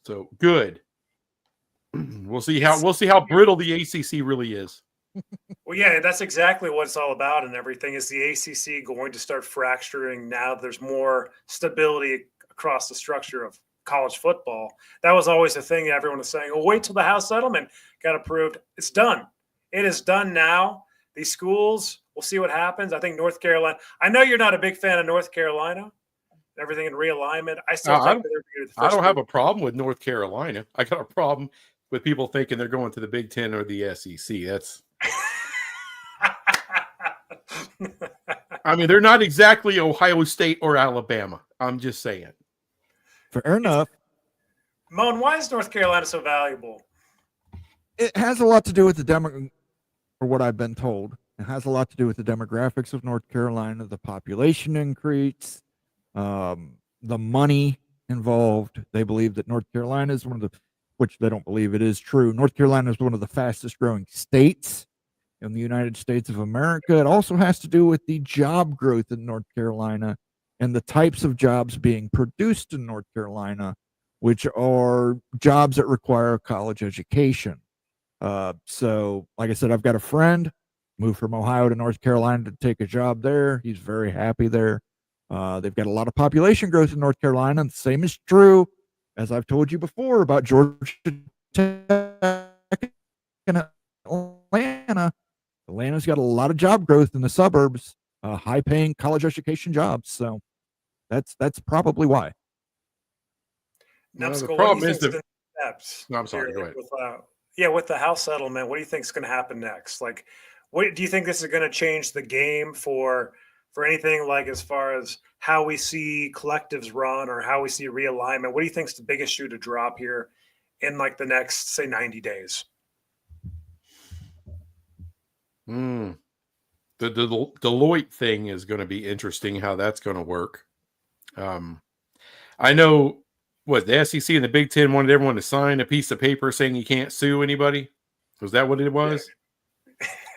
So good. We'll see how brittle the ACC really is. Well, yeah, that's exactly what it's all about and everything. Is the ACC going to start fracturing now that there's more stability across the structure of college football? That was always the thing that everyone was saying, oh, wait till the House settlement got approved. It's done. It is done now. These schools, we'll see what happens. I think North Carolina, I know you're not a big fan of North Carolina, everything in realignment. I still think I don't have a problem with North Carolina. I got a problem with people thinking they're going to the Big Ten or the SEC. That's I mean, they're not exactly Ohio State or Alabama. I'm just saying. Fair enough. Moan, why is North Carolina so valuable? It has a lot to do with the or what I've been told. It has a lot to do with the demographics of North Carolina, the population increase, the money involved. They believe that North Carolina is one of the, which they don't believe it is true. North Carolina is one of the fastest growing states in the United States of America. It also has to do with the job growth in North Carolina and the types of jobs being produced in North Carolina, which are jobs that require a college education. So, like I said, I've got a friend moved from Ohio to North Carolina to take a job there. He's very happy there. They've got a lot of population growth in North Carolina. And the same is true, as I've told you before, about Georgia Tech and Atlanta. Atlanta's got a lot of job growth in the suburbs, high-paying college education jobs. So that's probably why. Numbskull, the problem is the steps. No, I'm sorry. Go ahead. With the House settlement, what do you think is going to happen next? Like, what do you think this is going to change the game for anything, like as far as how we see collectives run or how we see realignment? What do you think is the biggest shoe to drop here in like the next, say, 90 days? The Deloitte thing is going to be interesting, how that's going to work. I know the SEC and the Big Ten wanted everyone to sign a piece of paper saying you can't sue anybody. Was that what it was?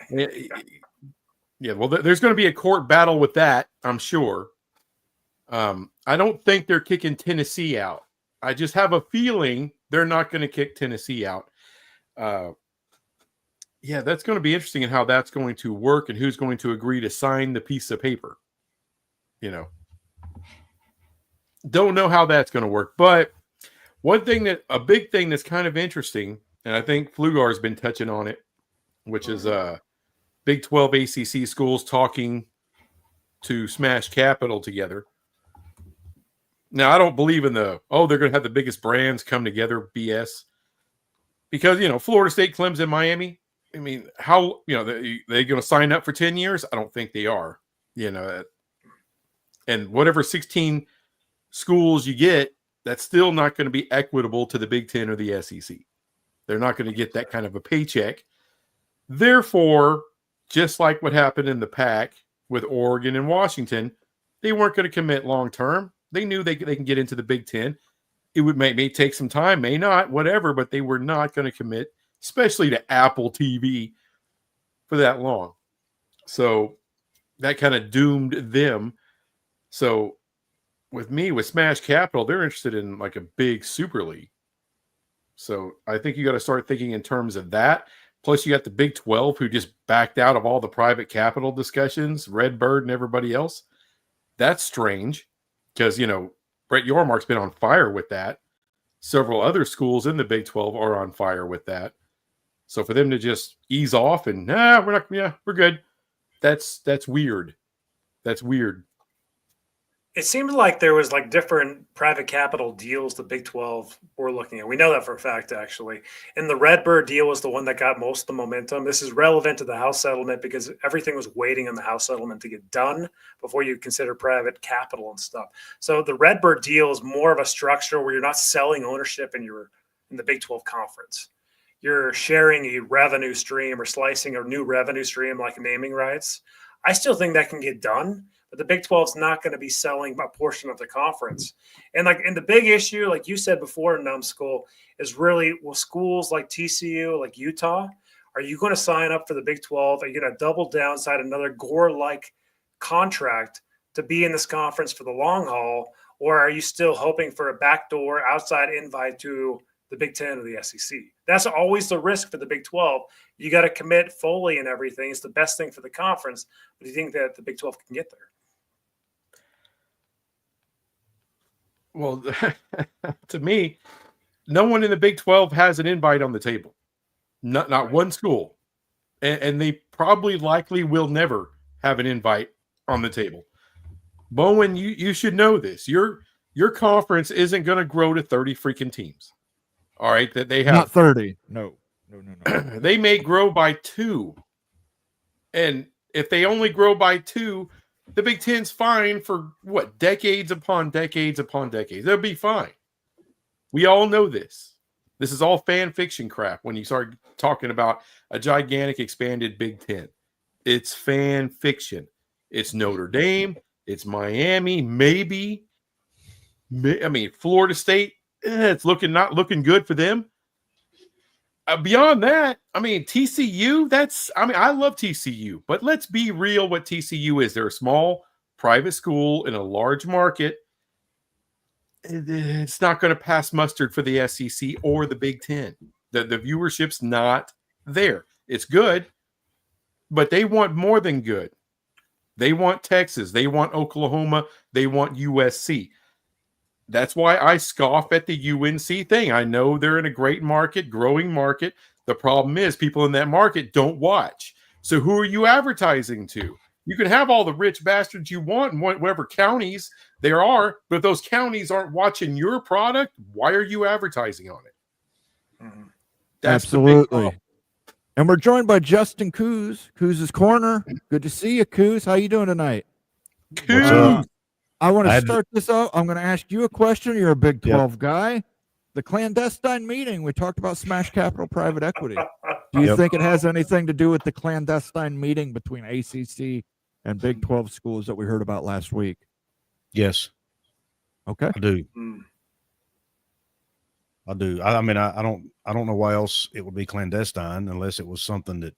Yeah. Well, there's going to be a court battle with that, I'm sure. I don't think they're kicking Tennessee out. I just have a feeling they're not going to kick Tennessee out. Yeah, that's going to be interesting in how that's going to work and who's going to agree to sign the piece of paper. Don't know how that's going to work. But a big thing that's kind of interesting, and I think Flugar's been touching on it, which is Big 12 ACC schools talking to Smash Capital together. Now, I don't believe in they're going to have the biggest brands come together BS. Because, Florida State, Clemson, Miami, I mean, how, they going to sign up for 10 years? I don't think they are, and whatever 16 schools you get, that's still not going to be equitable to the Big Ten or the SEC. They're not going to get that kind of a paycheck. Therefore, just like what happened in the Pac with Oregon and Washington, they weren't going to commit long-term. They knew they can get into the Big Ten. It may take some time, may not, whatever, but they were not going to commit, especially to Apple TV, for that long. So that kind of doomed them. So with Smash Capital, they're interested in like a big Super League. So I think you got to start thinking in terms of that. Plus, you got the Big 12 who just backed out of all the private capital discussions, Redbird and everybody else. That's strange because, Brett Yormark's been on fire with that. Several other schools in the Big 12 are on fire with that. So for them to just ease off and, we're good. That's weird. That's weird. It seems like there was like different private capital deals the Big 12 were looking at. We know that for a fact, actually. And the Redbird deal was the one that got most of the momentum. This is relevant to the House settlement because everything was waiting on the House settlement to get done before you consider private capital and stuff. So the Redbird deal is more of a structure where you're not selling ownership in the Big 12 conference. You're sharing a revenue stream or slicing a new revenue stream like naming rights. I still think that can get done. But the Big 12 is not going to be selling a portion of the conference. And the big issue, like you said before, Numbskull, is really, will schools like TCU, like Utah, are you going to sign up for the Big 12? Are you going to double down, sign another Gore-like contract to be in this conference for the long haul? Or are you still hoping for a backdoor outside invite to the Big 10 or the SEC? That's always the risk for the Big 12. You got to commit fully and everything. It's the best thing for the conference. But do you think that the Big 12 can get there? Well, to me, no one in the Big 12 has an invite on the table. Not one school. And they probably likely will never have an invite on the table. Bowen, you should know this. Your conference isn't going to grow to 30 freaking teams. All right, that they have not 30. No. They may grow by 2. And if they only grow by 2, the Big Ten's fine for decades upon decades upon decades. They'll be fine. We all know this. This is all fan fiction crap when you start talking about a gigantic expanded Big Ten. It's fan fiction. It's Notre Dame. It's Miami. Maybe. Florida State. It's not looking good for them. Beyond that, TCU, I love TCU, but let's be real what TCU is. They're a small private school in a large market. It's not going to pass mustard for the SEC or the Big Ten. The viewership's not there. It's good, but they want more than good. They want Texas. They want Oklahoma. They want USC. That's why I scoff at the UNC thing. I know they're in a great market, growing market. The problem is people in that market don't watch. So who are you advertising to? You can have all the rich bastards you want in whatever counties there are, but if those counties aren't watching your product, why are you advertising on it? Mm-hmm. Absolutely. And we're joined by Justin Coos, Coos' Corner. Good to see you, Coos. How you doing tonight? Coos. I want to start this out. I'm going to ask you a question. You're a Big 12 guy. The clandestine meeting, we talked about Smash Capital Private Equity. Do you think it has anything to do with the clandestine meeting between ACC and Big 12 schools that we heard about last week? Yes. Okay. I do. I do. I don't know why else it would be clandestine unless it was something that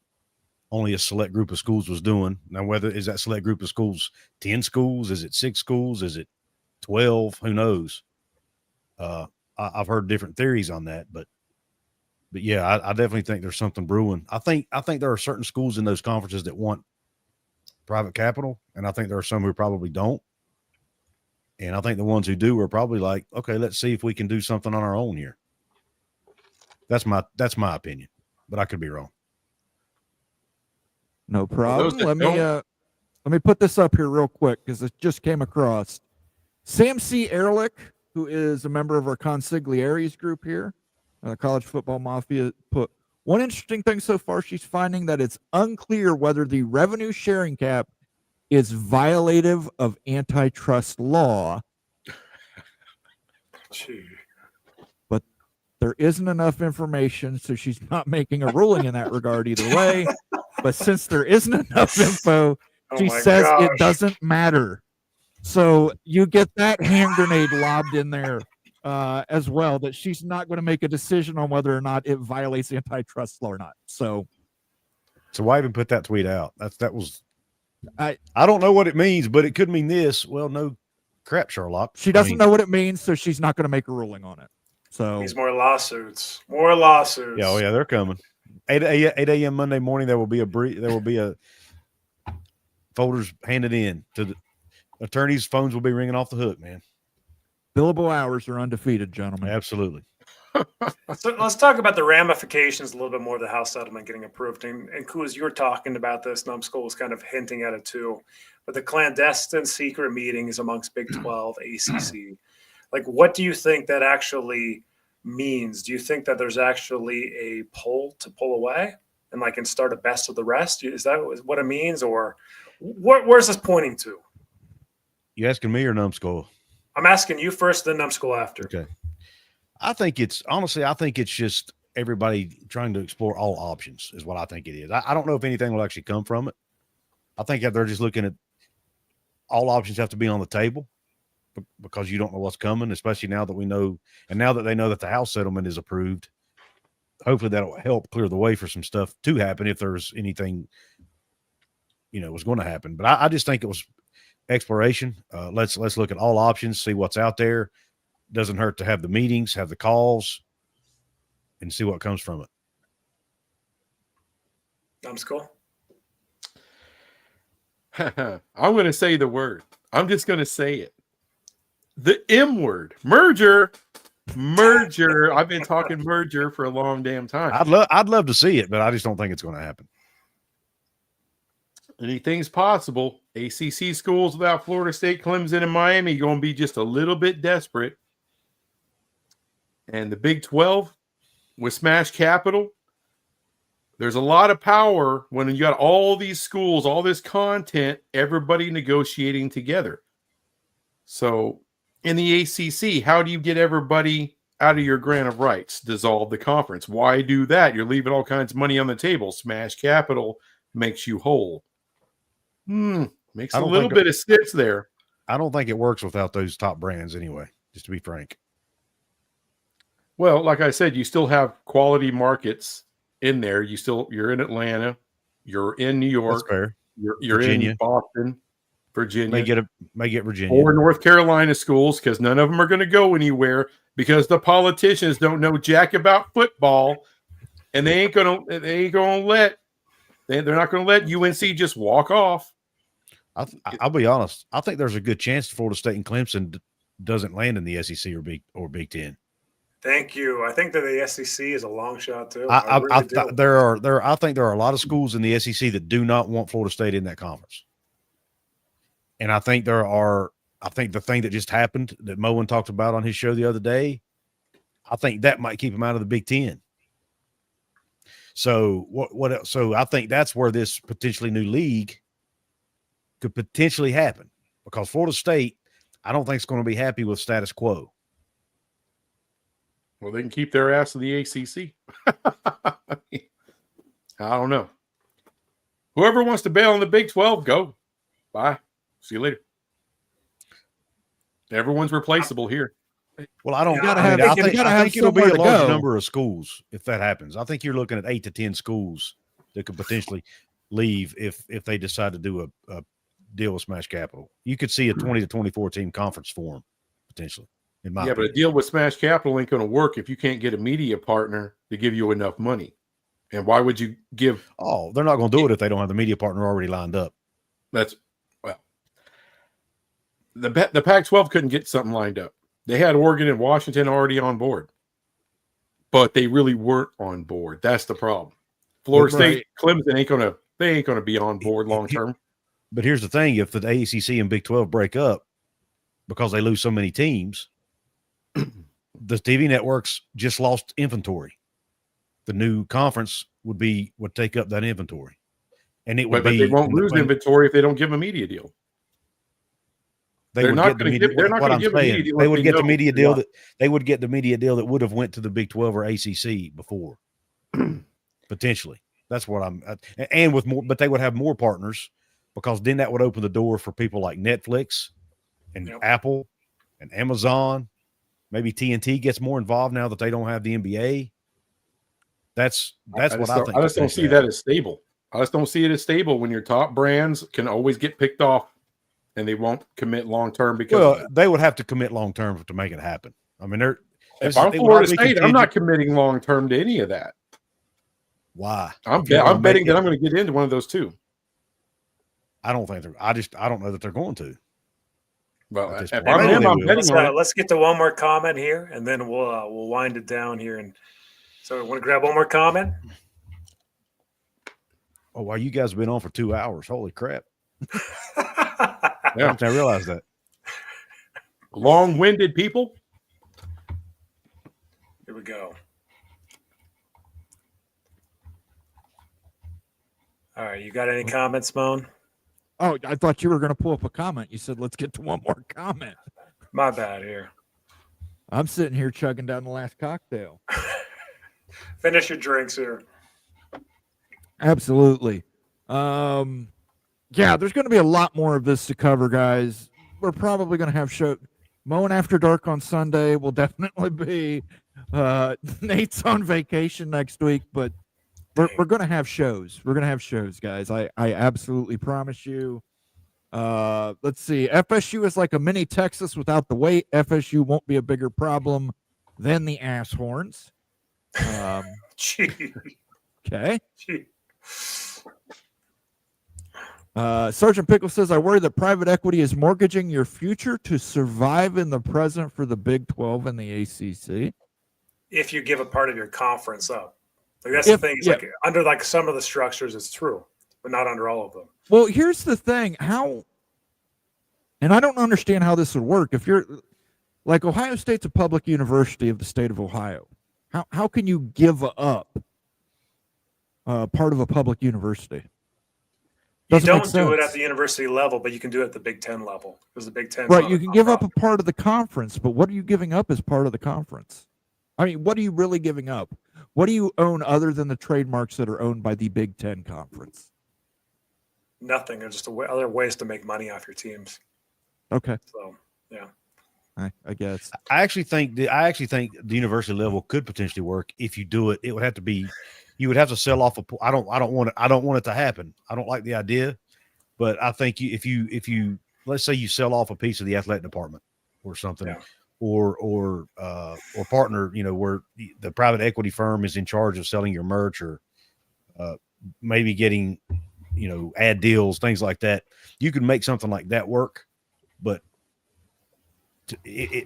only a select group of schools was doing. Now, whether is that select group of schools 10 schools? Is it 6 schools? Is it 12? Who knows? I've heard different theories on that, but yeah, I definitely think there's something brewing. I think there are certain schools in those conferences that want private capital, and I think there are some who probably don't. And I think the ones who do are probably like, okay, let's see if we can do something on our own here. That's my opinion, but I could be wrong. No problem. Let me put this up here real quick because it just came across. Sam C. Ehrlich, who is a member of our consigliaries group here, College Football Mafia, put one interesting thing so far. She's finding that it's unclear whether the revenue sharing cap is violative of antitrust law. But there isn't enough information, so she's not making a ruling in that regard either way. But since there isn't enough info, she says it doesn't matter. So you get that hand grenade lobbed in there as well, that she's not going to make a decision on whether or not it violates antitrust law or not. So why even put that tweet out? I don't know what it means, but it could mean this. Well, no crap, Sherlock. She doesn't know what it means, so she's not going to make a ruling on it. So These more lawsuits. More lawsuits. Yeah, oh yeah, they're coming. 8 a.m. Monday morning. There will be a folders handed in to the attorneys. Phones will be ringing off the hook, man. billable hours are undefeated, gentlemen. Absolutely. So let's talk about the ramifications a little bit more of the House settlement getting approved. And Kuz, you were talking about this. Numbskull was kind of hinting at it too. But the clandestine secret meetings amongst Big 12, ACC, like what do you think that actually means? Do you think that there's actually a pull to pull away and start a best of the rest? Is that what it means, or where's this pointing to? You asking me or Numbskull? I'm asking you first, then Numbskull after. Okay. I think it's just everybody trying to explore all options is what I think it is. I don't know if anything will actually come from it. I think that they're just looking at all options have to be on the table because you don't know what's coming, especially now that we know, and now that they know that the House settlement is approved. Hopefully that'll help clear the way for some stuff to happen if there's anything, was going to happen. But I just think it was exploration. Let's look at all options, see what's out there. Doesn't hurt to have the meetings, have the calls, and see what comes from it. Numbskull. I'm going to say the word. I'm just going to say it. The M word. Merger. I've been talking merger for a long damn time. I'd love to see it, but I just don't think it's going to happen. Anything's possible. ACC schools without Florida State, Clemson, and Miami going to be just a little bit desperate. And the Big 12 with Smash Capital, there's a lot of power when you got all these schools, all this content, everybody negotiating together. So in the ACC, how do you get everybody out of your grant of rights? Dissolve the conference. Why do that? You're leaving all kinds of money on the table. Smash Capital makes you whole. Makes a little bit of sense there. I don't think it works without those top brands anyway, just to be frank. Well, like I said, you still have quality markets in there. You're in Atlanta, you're in New York, That's fair. You're Virginia. in Boston, Virginia. May get Virginia or North Carolina schools, because none of them are going to go anywhere because the politicians don't know jack about football, and they're not going to let UNC just walk off. I'll be honest. I think there's a good chance Florida State and Clemson doesn't land in the SEC or Big Ten. Thank you. I think that the SEC is a long shot too. I think there are a lot of schools in the SEC that do not want Florida State in that conference, and I think the thing that just happened that Moen talked about on his show the other day, I think that might keep them out of the Big Ten. So what else? So I think that's where this potentially new league could potentially happen, because Florida State, I don't think it's going to be happy with status quo. Well, they can keep their ass in the ACC. I don't know. Whoever wants to bail on the Big 12, go. Bye. See you later. Everyone's replaceable here. Well, I don't. I think it'll be a somewhere to large go. number of schools if that happens. I think you're looking at 8 to 10 schools that could potentially leave if they decide to do a deal with Smash Capital. You could see a 20 to 24 team conference form potentially. But a deal with Smash Capital ain't going to work if you can't get a media partner to give you enough money. And why would you give? Oh, they're not going to do it if they don't have the media partner already lined up. The Pac-12 couldn't get something lined up. They had Oregon and Washington already on board, but they really weren't on board. That's the problem. Florida State, Clemson ain't going to be on board long term. But here's the thing: if the ACC and Big 12 break up because they lose so many teams, the TV networks just lost inventory. The new conference would take up that inventory, and it would but they won't lose inventory if they don't give them a media deal. They're not going to give a media deal. They would get the media deal that would have went to the Big 12 or ACC before, potentially. That's what and with more, but they would have more partners, because then that would open the door for people like Netflix and Apple and Amazon. Maybe TNT gets more involved now that they don't have the NBA. That's what I think. I just don't see that as stable. I just don't see it as stable when your top brands can always get picked off and they won't commit long term, because they would have to commit long term to make it happen. I mean, If I'm Florida State, I'm not committing long term to any of that. Why? I'm betting that I'm going to get into one of those two. I don't think they're. I don't know that they're going to. Well, At this if point. I'm him, I'm betting on it. Let's get to one more comment here, and then we'll wind it down here. And so, I want to grab one more comment. Oh, wow, you guys have been on for 2 hours. Holy crap! Yeah, I realize that. Long-winded people. Here we go. All right, you got any comments, Moan? Oh, I thought you were going to pull up a comment. You said, let's get to one more comment. My bad here. I'm sitting here chugging down the last cocktail. Finish your drinks here. Absolutely. Yeah, there's going to be a lot more of this to cover, guys. We're probably going to have Mowing After Dark on Sunday will definitely be. Nate's on vacation next week, but we're going to have shows. We're going to have shows, guys. I absolutely promise you. Let's see. FSU is like a mini Texas without the weight. FSU won't be a bigger problem than the ass horns. Gee. Okay. Gee. Sergeant Pickle says, I worry that private equity is mortgaging your future to survive in the present for the Big 12 and the ACC. If you give a part of your conference up. Like that's the thing. It's like under like some of the structures, it's true, but not under all of them. Well, here's the thing. And I don't understand how this would work. If you're like Ohio State's a public university of the state of Ohio, how can you give up part of a public university? You don't do it at the university level, but you can do it at the Big Ten level. Because the Big Ten, right? You can give up a part of the conference, but what are you giving up as part of the conference? I mean, what are you really giving up? What do you own other than the trademarks that are owned by the Big Ten Conference? Nothing. There's just other ways to make money off your teams. Okay. So, yeah. I guess. I actually think the university level could potentially work if you do it. It would have to be. You would have to sell off I don't want it to happen. I don't like the idea, but I think if you let's say you sell off a piece of the athletic department or something. Yeah. Or partner, where the private equity firm is in charge of selling your merch or maybe getting, ad deals, things like that. You can make something like that work, but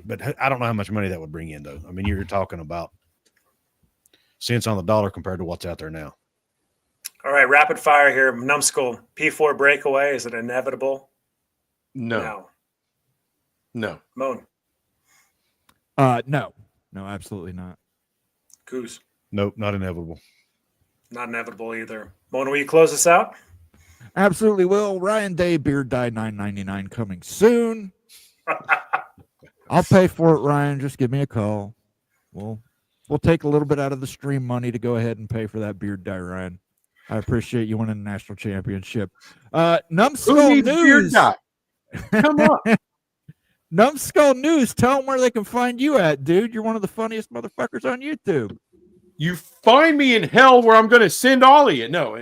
but I don't know how much money that would bring in, though. I mean, you're talking about cents on the dollar compared to what's out there now. All right, rapid fire here. Numbskull, P4 breakaway, is it inevitable? No. Moan. No, absolutely not. Goose. Nope, not inevitable. Not inevitable either. Mona, will you close us out? Absolutely will. Ryan Day, beard dye $9.99 coming soon. I'll pay for it, Ryan. Just give me a call. We'll take a little bit out of the stream money to go ahead and pay for that beard dye, Ryan. I appreciate you winning the national championship. Numbskull News. Come on. Numbskull News, tell them where they can find you at, dude. You're one of the funniest motherfuckers on YouTube. You find me in hell where I'm going to send all of you. No,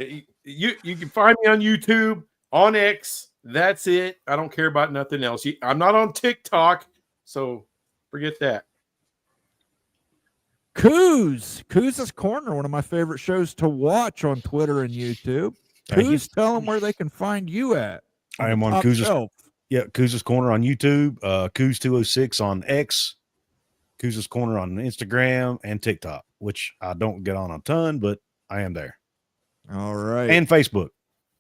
you can find me on YouTube, on X. That's it. I don't care about nothing else. I'm not on TikTok, so forget that. Cooz's Corner, one of my favorite shows to watch on Twitter and YouTube. Coos, tell them where they can find you at. I am on Cooz's Corner on YouTube, Coos206 on X, Cooz's Corner on Instagram and TikTok, which I don't get on a ton, but I am there. All right. And Facebook.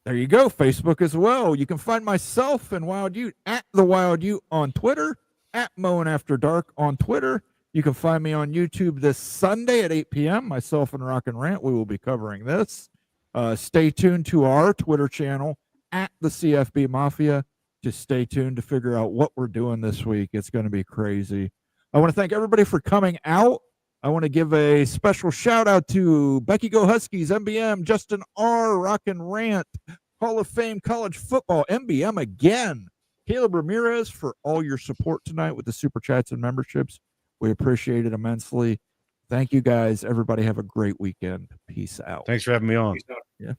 There you go. Facebook as well. You can find myself and Wild Ute at the Wild Ute on Twitter, at Mowing After Dark on Twitter. You can find me on YouTube this Sunday at 8 p.m. Myself and Rock and Rant. We will be covering this. Stay tuned to our Twitter channel at the CFB Mafia. Just stay tuned to figure out what we're doing this week. It's going to be crazy. I want to thank everybody for coming out. I want to give a special shout out to Becky Go Huskies, MBM, Justin R, Rock and Rant, Hall of Fame College Football, MBM again, Caleb Ramirez for all your support tonight with the super chats and memberships. We appreciate it immensely. Thank you guys. Everybody have a great weekend. Peace out. Thanks for having me on. Yeah.